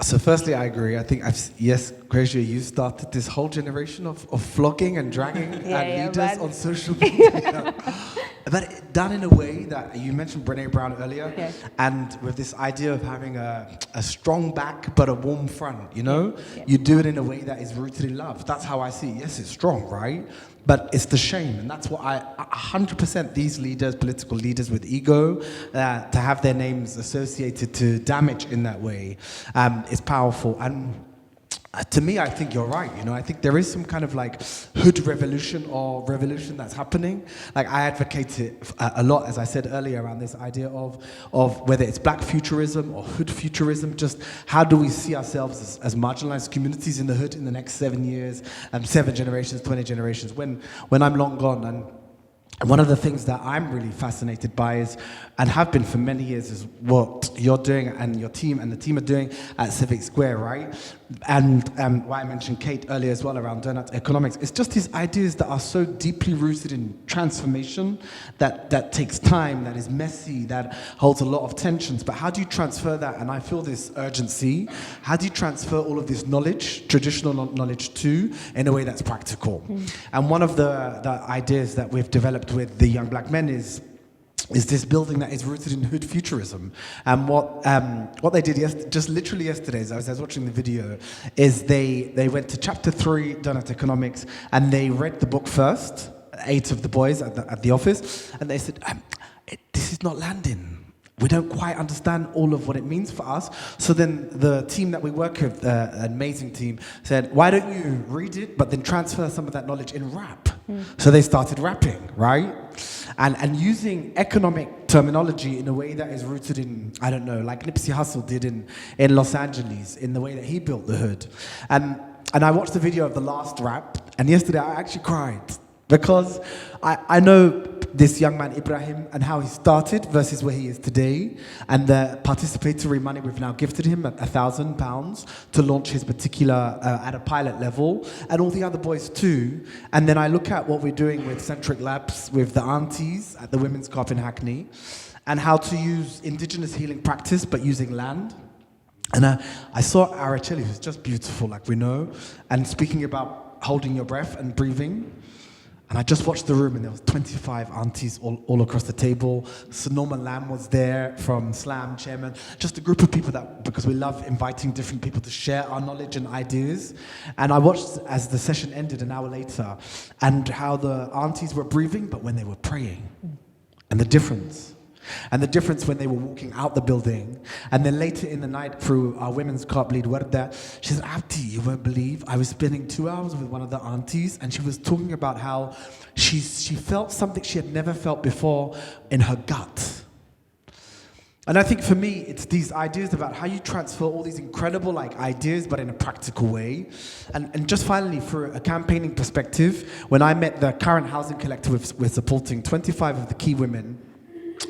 So firstly, I agree. I think, yes, Kwajo, you started this whole generation of flogging and dragging leaders on social media. But done in a way that, you mentioned Brené Brown earlier, and with this idea of having a strong back but a warm front, You do it in a way that is rooted in love. That's how I see it. Yes, it's strong, right? But it's the shame, and that's what 100% these leaders, political leaders with ego, to have their names associated to damage in that way is powerful. And to me, I think you're right. I think there is some kind of like hood revolution or revolution that's happening. Like I advocate it a lot, as I said earlier, around this idea of whether it's black futurism or hood futurism. Just how do we see ourselves as marginalized communities in the hood in the next 7 years, 7 generations, 20 generations, when I'm long gone. And one of the things that I'm really fascinated by is, and have been for many years, is what you're doing and your team and the team are doing at Civic Square, right? And why I mentioned Kate earlier as well around donut economics. It's just these ideas that are so deeply rooted in transformation, that takes time, that is messy, that holds a lot of tensions. But how do you transfer that? And I feel this urgency. How do you transfer all of this knowledge, traditional knowledge, too, in a way that's practical? And one of the ideas that we've developed with the young black men is this building that is rooted in hood futurism. And what they did just literally yesterday, as I was watching the video, is they went to chapter 3, Donut Economics, and they read the book first, 8 of the boys at the office, and they said, this is not landing. We don't quite understand all of what it means for us. So then the team that we work with, an amazing team, said, why don't you read it, but then transfer some of that knowledge in rap? So they started rapping, right? And using economic terminology in a way that is rooted in, I don't know, like Nipsey Hussle did in Los Angeles, in the way that he built the hood. And I watched the video of the last rap, and yesterday I actually cried. Because I know this young man, Ibrahim, and how he started versus where he is today, and the participatory money we've now gifted him at £1,000 to launch his particular, at a pilot level, and all the other boys too. And then I look at what we're doing with Centric Labs, with the aunties at the Women's Co-op in Hackney, and how to use indigenous healing practice, but using land. And I saw Araceli, who's just beautiful, like we know, and speaking about holding your breath and breathing. And I just watched the room, and there was 25 aunties all across the table. So Norman Lamb was there from SLAM, chairman. Just a group of people that, because we love inviting different people to share our knowledge and ideas. And I watched as the session ended an hour later, and how the aunties were breathing, but when they were praying. And the difference. And the difference when they were walking out the building. And then later in the night, through our women's club lead, Warda, she said, Abdi, you won't believe, I was spending 2 hours with one of the aunties, and she was talking about how she felt something she had never felt before in her gut. And I think for me, it's these ideas about how you transfer all these incredible ideas, but in a practical way. And just finally, for a campaigning perspective, when I met the current housing collective we're supporting, 25 of the key women,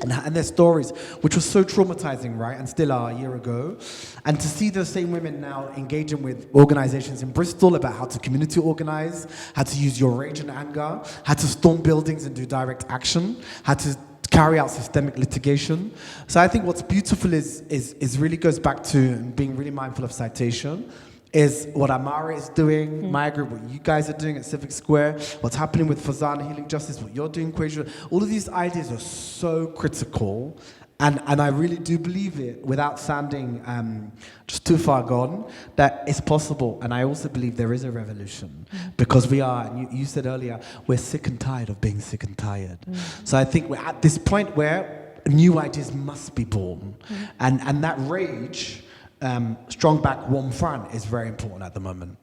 and their stories, which was so traumatizing, right, and still are a year ago. And to see those same women now engaging with organizations in Bristol about how to community organize, how to use your rage and anger, how to storm buildings and do direct action, how to carry out systemic litigation. So I think what's beautiful is really goes back to being really mindful of citation, is what Amara is doing, my group, what you guys are doing at Civic Square, what's happening with Fazana Healing Justice, what you're doing, Kwajo. All of these ideas are so critical, and I really do believe it, without sounding just too far gone, that it's possible. And I also believe there is a revolution, because we are, and you said earlier, we're sick and tired of being sick and tired. So I think we're at this point where new ideas must be born, and that rage, strong back, warm front is very important at the moment.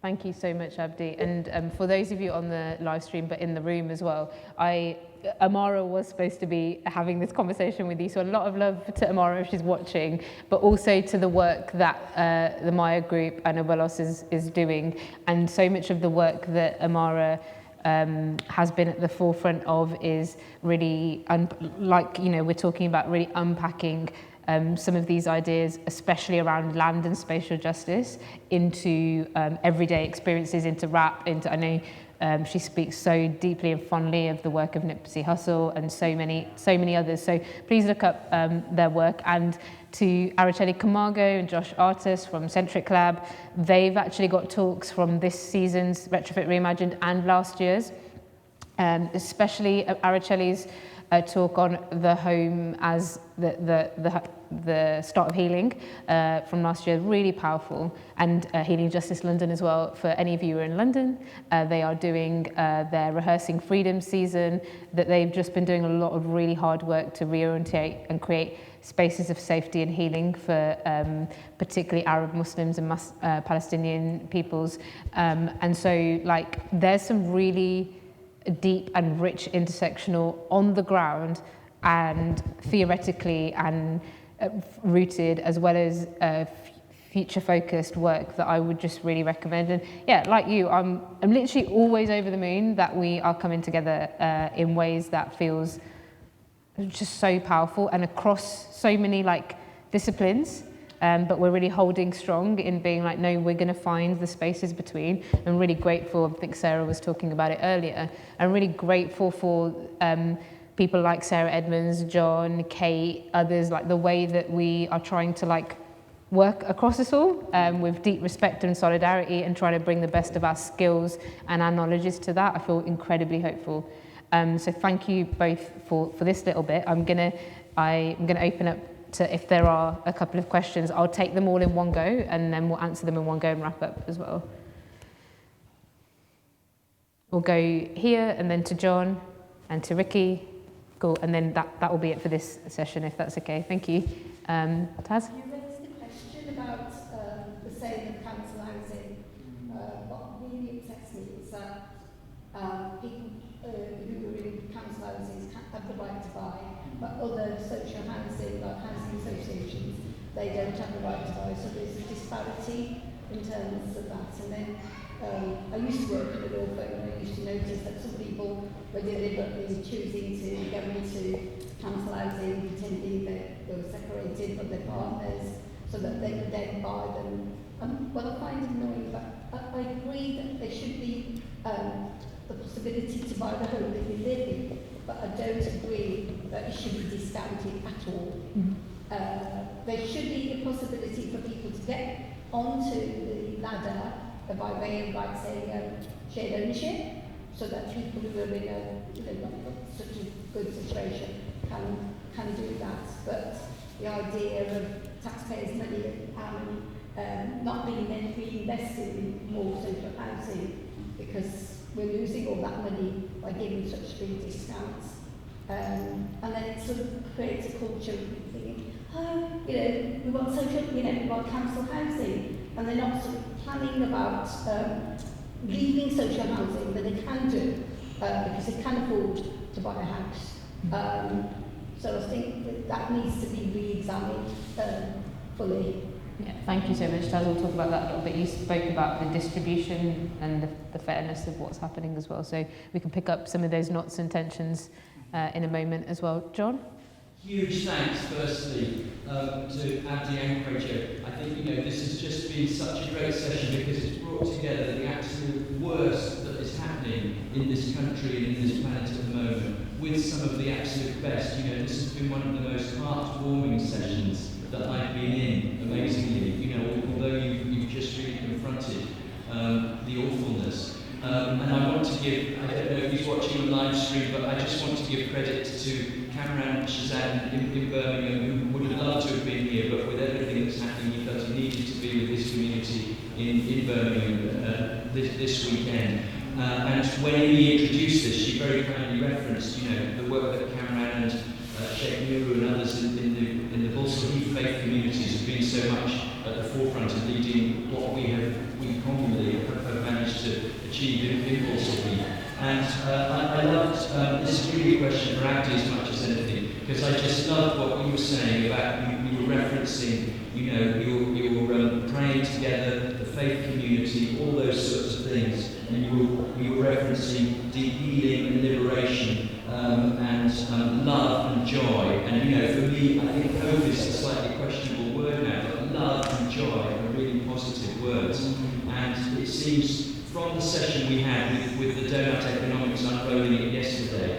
Thank you so much, Abdi. And for those of you on the live stream, but in the room as well, Amara was supposed to be having this conversation with you, so a lot of love to Amara if she's watching, but also to the work that the Maya group and Obelos is doing, and so much of the work that Amara has been at the forefront of is really, we're talking about really unpacking some of these ideas, especially around land and spatial justice, into everyday experiences, into rap, I know she speaks so deeply and fondly of the work of Nipsey Hussle and so many others. So please look up their work. And to Araceli Camargo and Josh Artis from Centric Lab, they've actually got talks from this season's Retrofit Reimagined and last year's, especially Araceli's talk on the home as the start of healing from last year, really powerful, and Healing Justice London as well. For any of you who are in London, they are doing their Rehearsing Freedom season, that they've just been doing a lot of really hard work to reorientate and create spaces of safety and healing for particularly Arab Muslims and Palestinian peoples. And so there's some really deep and rich intersectional on the ground and theoretically and rooted, as well as future focused work that I would just really recommend. And yeah, like you, I'm literally always over the moon that we are coming together in ways that feels just so powerful and across so many disciplines. But we're really holding strong in being no, we're going to find the spaces between. I'm really grateful, I think Sarah was talking about it earlier, I'm really grateful for people like Sarah Edmonds, John, Kate, others, the way that we are trying to work across us all with deep respect and solidarity, and trying to bring the best of our skills and our knowledges to that. I feel incredibly hopeful. So thank you both for this little bit. I'm gonna open up to, if there are a couple of questions, I'll take them all in one go, and then we'll answer them in one go and wrap up as well. We'll go here, and then to John, and to Ricky. Cool, and then that will be it for this session, if that's okay. Thank you. Taz? You raised the question about the sale of council housing. What really upsets me is that people who are in council houses have the right to buy, but other social housing, like housing associations, they don't have the right to buy. So there's a disparity in terms of that. And then I used to work in a law firm, and I used to notice that some people were deliberately choosing to go into council housing, pretending that they were separated from their partners, so that they could then buy them. Well, I find it annoying, but I agree that there should be the possibility to buy the home that you live in, but I don't agree that it should be discounted at all. There should be the possibility for people to get onto the ladder by way of, say, shared ownership. so that people who are in a not such a good situation can do that. But the idea of taxpayers' money not being reinvested in more social housing, because we're losing all that money by giving such big discounts. And then it sort of creates a culture of people thinking, oh, we want social, we want council housing, and they're not sort of planning about leaving social housing that they can do because they can afford to buy a house. So I think that needs to be re-examined fully. Yeah, thank you so much, Taz. We'll talk about that a little bit. You spoke about the distribution and the fairness of what's happening as well. So we can pick up some of those knots and tensions in a moment as well. John? Huge thanks, firstly, to Abdi and Kwajo. I think, this has just been such a great session because it's brought together the absolute worst that is happening in this country and in this planet at the moment with some of the absolute best. This has been one of the most heartwarming sessions that I've been in, amazingly, although you've just really confronted the awfulness. And I want to give, I don't know if he's watching the live stream, but I just want to give credit to Cameron Shazan in Birmingham, who would have loved to have been here, but with everything that's happening, he felt he needed to be with his community in Birmingham this weekend. And when he introduced this, she very kindly referenced, the work that Cameron and Sheikh Nuru and others in the Balsall Heath faith communities have been so much at the forefront of leading what we commonly have managed to achieve in Balsall Heath. And I loved, this is really a question for Abdi as much as anything, because I just loved what you were saying about, you were referencing, you're praying together, the faith community, all those sorts of things, and you were referencing deep healing and liberation, and love and joy. And for me, I think hope is a slightly questionable word now, but love and joy are really positive words. And it seems from the session we had with the donut economics unrolling it yesterday,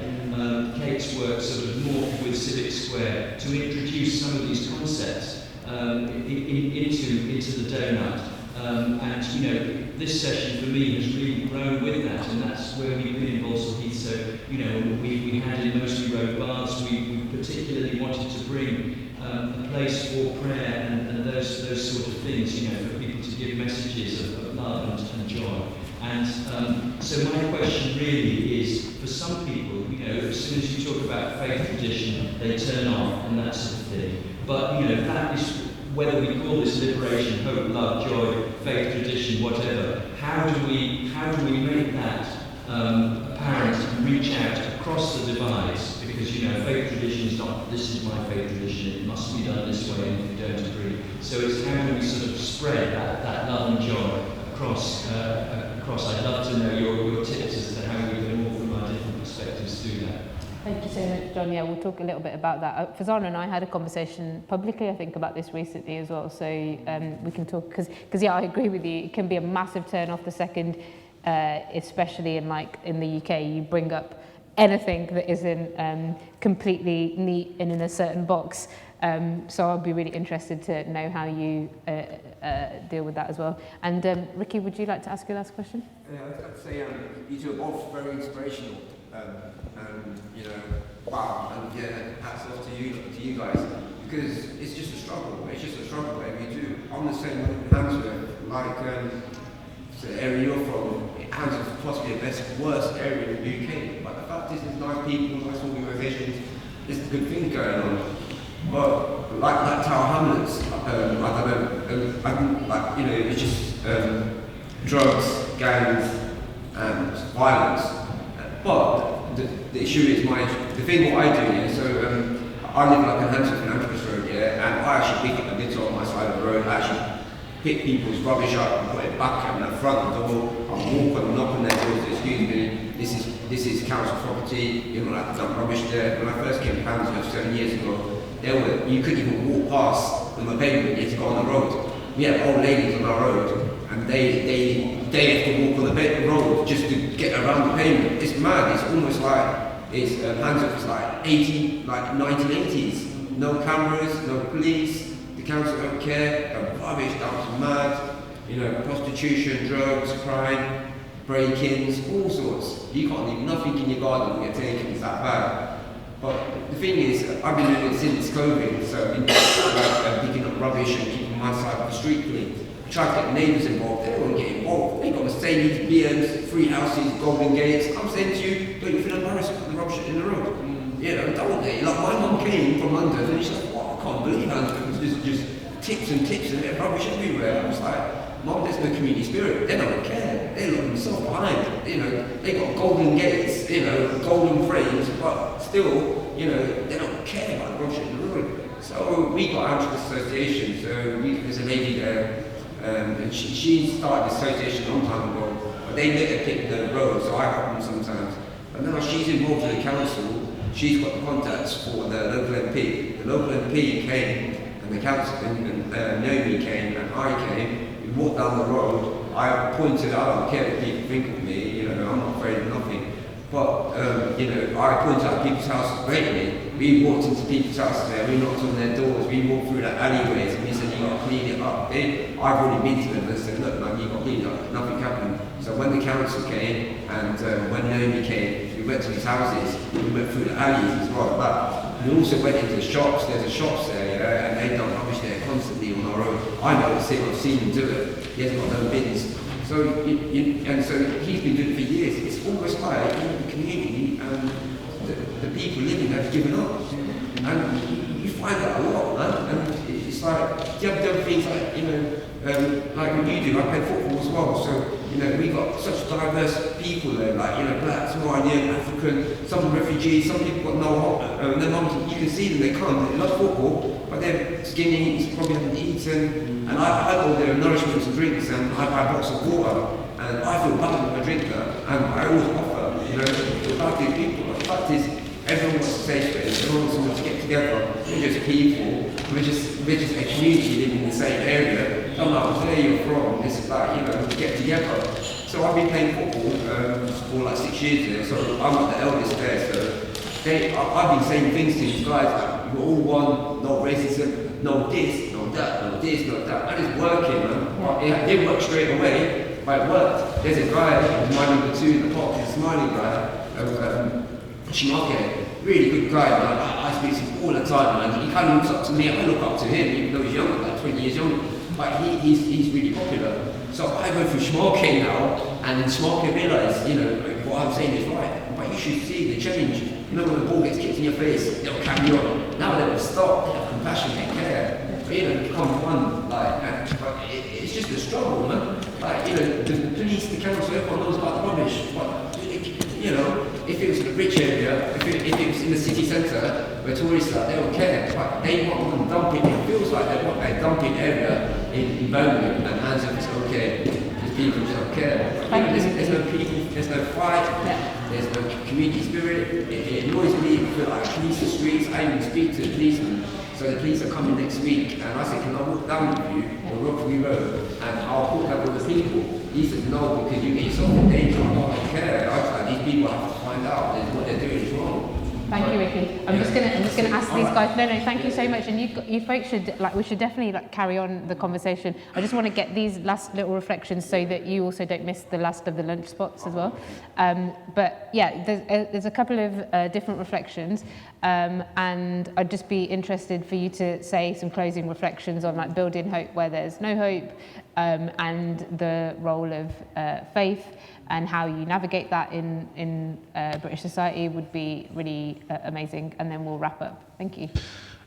Kate's work sort of morphed with Civic Square to introduce some of these concepts into the donut. And this session for me has really grown with that, and that's where we've been in Balsall Heath. So we had in mostly road bars. We particularly wanted to bring a place for prayer and those sort of things, for people to give messages of love and joy. And so my question really is, for some people, as soon as you talk about faith tradition, they turn off and that sort of thing. But that is, whether we call this liberation, hope, love, joy, faith tradition, whatever, how do we make that apparent and reach out across the divides? Because faith tradition is not, this is my faith tradition, it must be done this way, and if you don't agree. So it's how do we sort of spread that love and joy across. I'd love to know your tips as to how we can all from our different perspectives do that. Thank you so much, John. Yeah, we'll talk a little bit about that. Fazana and I had a conversation publicly, I think, about this recently as well. So we can talk, because yeah, I agree with you. It can be a massive turn off the second, especially in the UK, you bring up anything that isn't completely neat and in a certain box. So I'll be really interested to know how you deal with that as well. And Ricky, would you like to ask your last question? Yeah, I'd say you two are both very inspirational, and wow, and yeah, hats off to you guys, because it's just a struggle. It's just a struggle whatever you do. I'm the same with Hamza, like the area you're from. Hamza's possibly the worst area in the UK, but the fact is, there's nice people, nice organisations, there's good things going on. But like Tower Hamlets, I don't know, it's just drugs, gangs, and violence. But the issue is the thing what I do here. So I live like a Hampstead Road, yeah, and I actually pick up the litter on my side of the road. I actually pick people's rubbish up and put it back at the front door. I walk and knock on their doors. Excuse me, this is council property. You're not allowed to dump rubbish there. When I first came to Hampstead 7 years ago, you couldn't even walk past on the pavement, you had to go on the road. We have old ladies on our road, and they have to walk on the road just to get around the pavement. It's mad. It's almost like it's like 1980s. No cameras, no police. The council don't care. The rubbish dumps are mad. Prostitution, drugs, crime. break-ins, all sorts. You can't leave nothing in your garden will get taken, it's that bad. But the thing is, I've been doing it since COVID, so picking up rubbish and keeping my side of the street clean. Try to get neighbours involved, they don't get involved. They've got Mercedes, BMs, 3 houses, golden gates. I'm saying to you, don't you feel embarrassed to put the rubbish in the road? You know, don't they? Like my mum came from London and she's like, wow, I can't believe how there's just tips and there's rubbish everywhere. I was like, Mum, there's no community spirit. They don't care. They look themselves behind. You know, they got golden gates, you know, golden frames, but still, you know, they don't care about the rubbish in the road. So we got out of the association. So there's a lady there. And she started the association a long time ago, but they let her pick the road, so I help them sometimes. But now she's involved in the council, she's got the contacts for the local MP. The local MP came, and the council, and Naomi came, and I came. We walked down the road, I pointed out, I don't care what people think of me, you know, I'm not afraid of nothing. But, you know, I pointed out people's houses greatly. We walked into people's houses there, we knocked on their doors, we walked through the alleyways, and we said, you got to clean it up. I've already been to them and said, look man, you got to clean it up, nothing happened. So when the council came, and when Naomi came, we went to these houses, we went through the alleys as well, but we also went into the shops, there's a shops there, yeah, and they don't rubbish there constantly on our own. I noticed it, I've seen him do it, he hasn't got no bins. So, and so he's been doing it for years. It's almost like the community and the people living there have given up. And you find that a lot, man. And it's like, you have other things like, you know, like what you do, I play football as well. So, you know, we've got such diverse people there, like, you know, black, Somalian, African, some refugees, some people got no, their mums, you can see them, they can't, they love football, but they're skinny, probably haven't eaten. And I go there nourishment and drinks, and I buy a box of water, and I feel bad when I drink that, and I always offer, you know, to these people. But the fact is, everyone wants a safe space, everyone wants someone to get together. We're just people, we're just a community living in the same area. Don't matter where you're from, it's like, you know, get together. So I've been playing football for like 6 years there, so I'm not the eldest there, so I've been saying things to these guys, like, we're all one, no racism, no this, no that, no this, no that, and it's working, man. It didn't work straight away, but it worked. There's a guy, my number 2 in the park, he's a smiling guy, Chimake, really good guy, man. I speak to him all the time, man. He kind of looks up to me, I look up to him, even though he's younger, like 20 years younger, but he's really popular. So I go through Chimake now, and then Chimake realise, you know, what I'm saying is right, but you should see the change. You know, when the ball gets kicked in your face, they'll carry on. Now they will stop, they have compassion, they care. But, you know, become one, like, but it's just a struggle, man. Like, you know, the police, the council, everyone knows about the rubbish. But, you know, if it was in a rich area, if it was in the city centre, where tourists are, they don't care. But they want them dumping, it feels like they want a dumping area in Birmingham, and hands up, it's okay. Because people just don't care. But, you know, there's no people, there's no fight. There's no community spirit. It annoys me. I feel like police the streets. I even speak to the policemen. So the police are coming next week, and I said, can I walk down with you on Rockery Road, and I'll walk down with the people. He said, no, because you get yourself in danger. I don't care. I was like, these people have to find out that what they're doing is wrong. Thank you, Ricky. I'm just gonna ask these guys. No, thank you so much. And you folks should we should definitely carry on the conversation. I just want to get these last little reflections so that you also don't miss the last of the lunch spots as well. But yeah, there's a couple of different reflections, and I'd just be interested for you to say some closing reflections on like building hope where there's no hope, and the role of faith. And how you navigate that in British society would be really amazing. And then we'll wrap up. Thank you.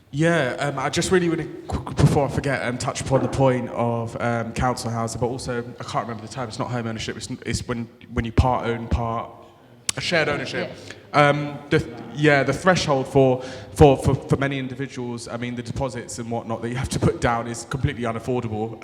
Yeah, I just really, before I forget, touch upon the point of council housing, but also, I can't remember the term, it's not home ownership, it's when you part own, part, a shared ownership. Yeah. The threshold for many individuals, I mean, the deposits and whatnot that you have to put down is completely unaffordable.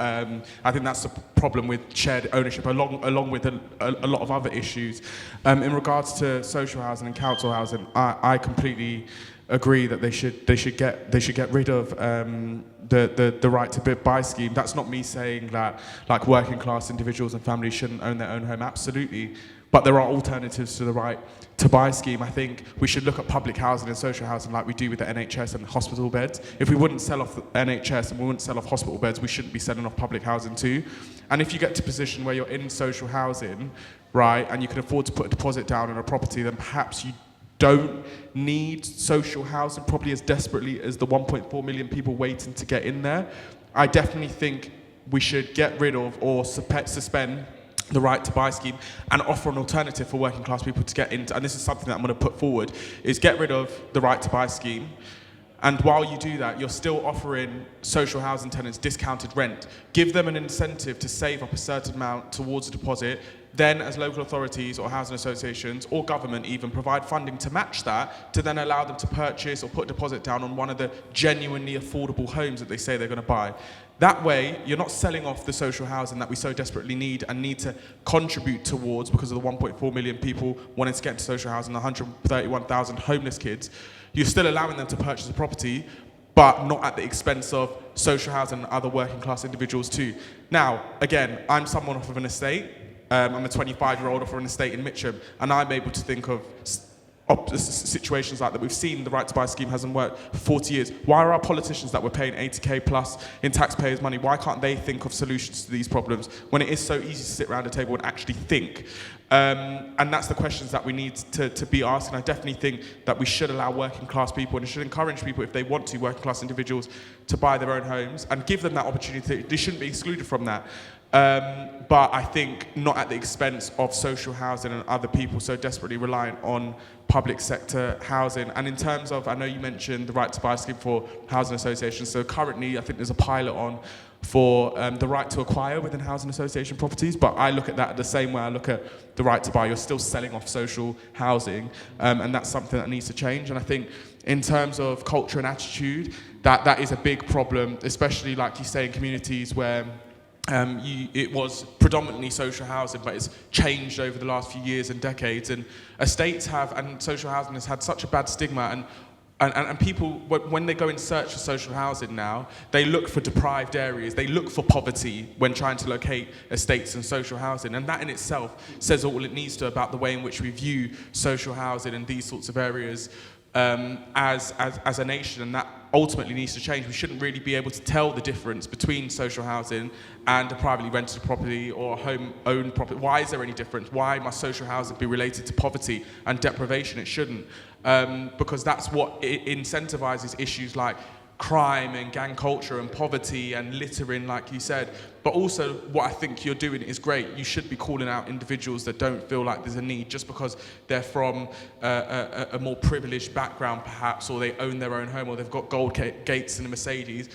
I think that's the problem with shared ownership, along with a lot of other issues. In regards to social housing and council housing, I completely agree that they should get rid of the right to buy scheme. That's not me saying that like working class individuals and families shouldn't own their own home. Absolutely. but there are alternatives to the right to buy scheme. I think we should look at public housing and social housing like we do with the NHS and the hospital beds. If we wouldn't sell off the NHS and we wouldn't sell off hospital beds, we shouldn't be selling off public housing too. And if you get to a position where you're in social housing, right, and you can afford to put a deposit down on a property, then perhaps you don't need social housing probably as desperately as the 1.4 million people waiting to get in there. I definitely think we should get rid of or suspend the right to buy scheme and offer an alternative for working class people to get into, and this is something that I'm going to put forward, is get rid of the right to buy scheme. And while you do that, you're still offering social housing tenants discounted rent. Give them an incentive to save up a certain amount towards a deposit. Then, as local authorities or housing associations or government even provide funding to match that, to then allow them to purchase or put a deposit down on one of the genuinely affordable homes that they say they're going to buy. That way, you're not selling off the social housing that we so desperately need and need to contribute towards because of the 1.4 million people wanting to get into social housing, 131,000 homeless kids. You're still allowing them to purchase a property, but not at the expense of social housing and other working class individuals too. Now, again, I'm someone off of an estate. I'm a 25-year-old off of an estate in Mitcham, and I'm able to think of situations like that. We've seen the right to buy scheme hasn't worked for 40 years. Why are our politicians that we're paying 80k plus in taxpayers' money, why can't they think of solutions to these problems when it is so easy to sit around a table and actually think? And that's the questions that we need to be asked. And I definitely think that we should allow working class people and should encourage people, if they want to, working class individuals, to buy their own homes and give them that opportunity. They shouldn't be excluded from that. But I think not at the expense of social housing and other people so desperately reliant on public sector housing. And in terms of, I know you mentioned the right to buy scheme for housing associations. So currently, I think there's a pilot on for the right to acquire within housing association properties, but I look at that the same way I look at the right to buy. You're still selling off social housing, and that's something that needs to change. And I think in terms of culture and attitude, that is a big problem, especially like you say in communities where it was predominantly social housing, but it's changed over the last few years and decades. And estates have, and social housing has had such a bad stigma. And people, when they go in search for social housing now, they look for deprived areas. They look for poverty when trying to locate estates and social housing. And that in itself says all it needs to about the way in which we view social housing and these sorts of areas as a nation. And that ultimately needs to change. We shouldn't really be able to tell the difference between social housing and a privately rented property or a home-owned property. Why is there any difference? Why must social housing be related to poverty and deprivation? It shouldn't. Because that's what incentivizes issues like crime and gang culture and poverty and littering, like you said. But also, what I think you're doing is great. You should be calling out individuals that don't feel like there's a need just because they're from a more privileged background, perhaps, or they own their own home, or they've got gold gates and a Mercedes.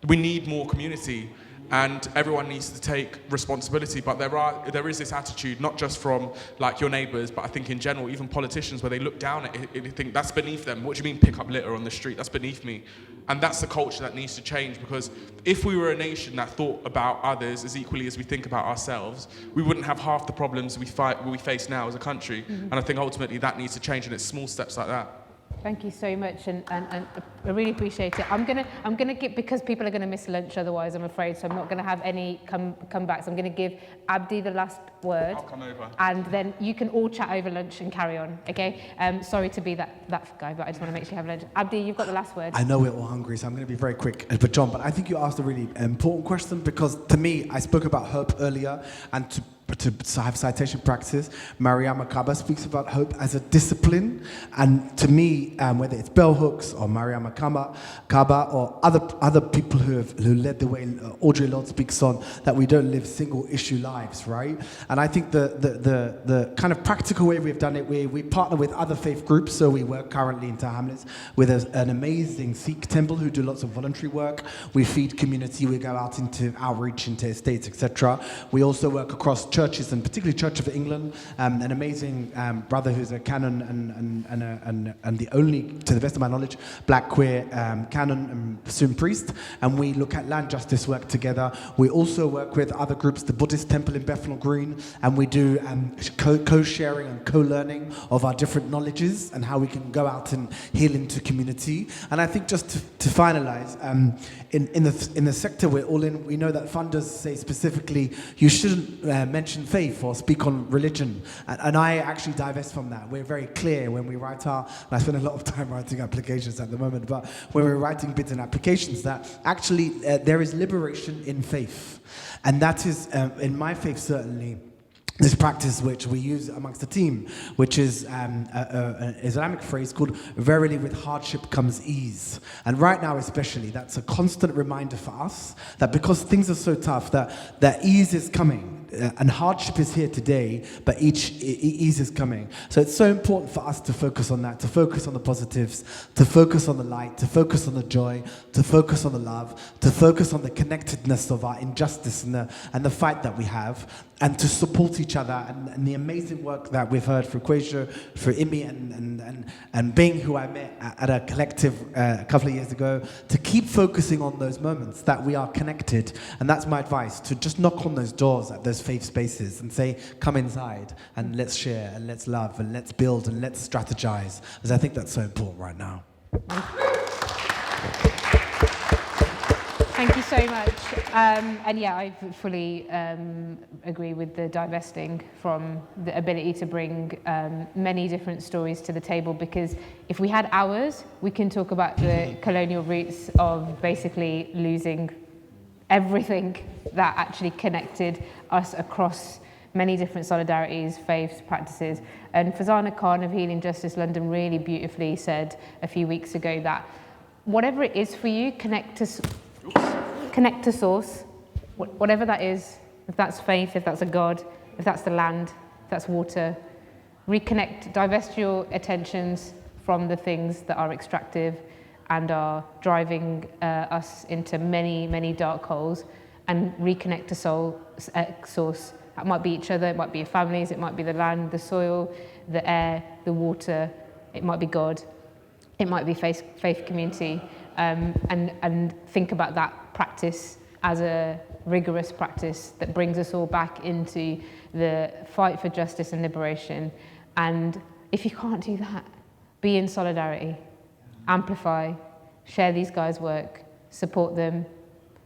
We need more community. And everyone needs to take responsibility, but there is this attitude, not just from like your neighbours, but I think in general, even politicians, where they look down at it and think that's beneath them. What do you mean pick up litter on the street? That's beneath me. And that's the culture that needs to change, because if we were a nation that thought about others as equally as we think about ourselves, we wouldn't have half the problems we face now as a country. Mm-hmm. And I think ultimately that needs to change, and it's small steps like that. Thank you so much, and I really appreciate it. I'm gonna give, because people are gonna miss lunch otherwise, I'm afraid, so I'm not gonna have any comebacks. I'm gonna give Abdi the last word. I'll come over. And then you can all chat over lunch and carry on, okay? Sorry to be that guy, but I just want to make sure you have lunch. Abdi, you've got the last word. I know we're all hungry, so I'm going to be very quick. But John, I think you asked a really important question, because to me, I spoke about hope earlier, and to have citation practice, Mariama Kaba speaks about hope as a discipline. And to me, whether it's bell hooks or Mariama Kaba or other people who led the way, Audre Lorde speaks on that we don't live single issue lives, right? And I think the kind of practical way we've done it, we partner with other faith groups. So we work currently in Machynlleth with an amazing Sikh temple who do lots of voluntary work. We feed community, we go out into outreach, into estates, etc. We also work across churches, and particularly Church of England, an amazing brother who's a canon and the only, to the best of my knowledge, black queer canon and soon priest. And we look at land justice work together. We also work with other groups, the Buddhist temple in Bethnal Green, and we do co-sharing and co-learning of our different knowledges and how we can go out and heal into community. And I think just to finalize, in the sector we're all in, we know that funders say specifically you shouldn't mention mention faith or speak on religion. And I actually divest from that. We're very clear when we write and I spend a lot of time writing applications at the moment, but when we're writing bids and applications, that actually there is liberation in faith. And that is, in my faith certainly, this practice which we use amongst the team, which is an Islamic phrase called "Verily with hardship comes ease." And right now especially, that's a constant reminder for us that because things are so tough, that ease is coming. And hardship is here today, but ease is coming. So it's so important for us to focus on that, to focus on the positives, to focus on the light, to focus on the joy, to focus on the love, to focus on the connectedness of our injustice and the fight that we have, and to support each other. And the amazing work that we've heard from Kwajo, for Imi, and Bing, who I met at a collective a couple of years ago, to keep focusing on those moments that we are connected. And that's my advice, to just knock on those doors at those faith spaces and say, come inside and let's share and let's love and let's build and let's strategize, because I think that's so important right now. Thank you so much. And yeah, I fully agree with the divesting from the ability to bring many different stories to the table, because if we had hours, we can talk about the colonial roots of basically losing everything that actually connected us across many different solidarities, faiths, practices. And Fazana Khan of Healing Justice London really beautifully said a few weeks ago that whatever it is for you, connect to source, whatever that is, if that's faith, if that's a God, if that's the land, if that's water. Reconnect, divest your attentions from the things that are extractive and are driving us into many, many dark holes, and reconnect to source. That might be each other, it might be your families, it might be the land, the soil, the air, the water, it might be God, it might be faith community, and think about that practice as a rigorous practice that brings us all back into the fight for justice and liberation. And if you can't do that, be in solidarity, amplify, share these guys' work, support them,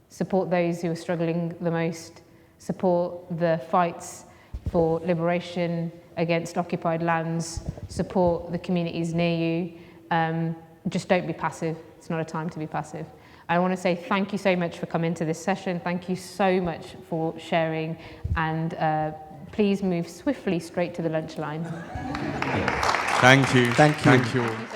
support those who are struggling the most, support the fights for liberation against occupied lands, support the communities near you. Just don't be passive. It's not a time to be passive. I want to say thank you so much for coming to this session. Thank you so much for sharing, and please move swiftly straight to the lunch line. Thank you. Thank you. Thank you all.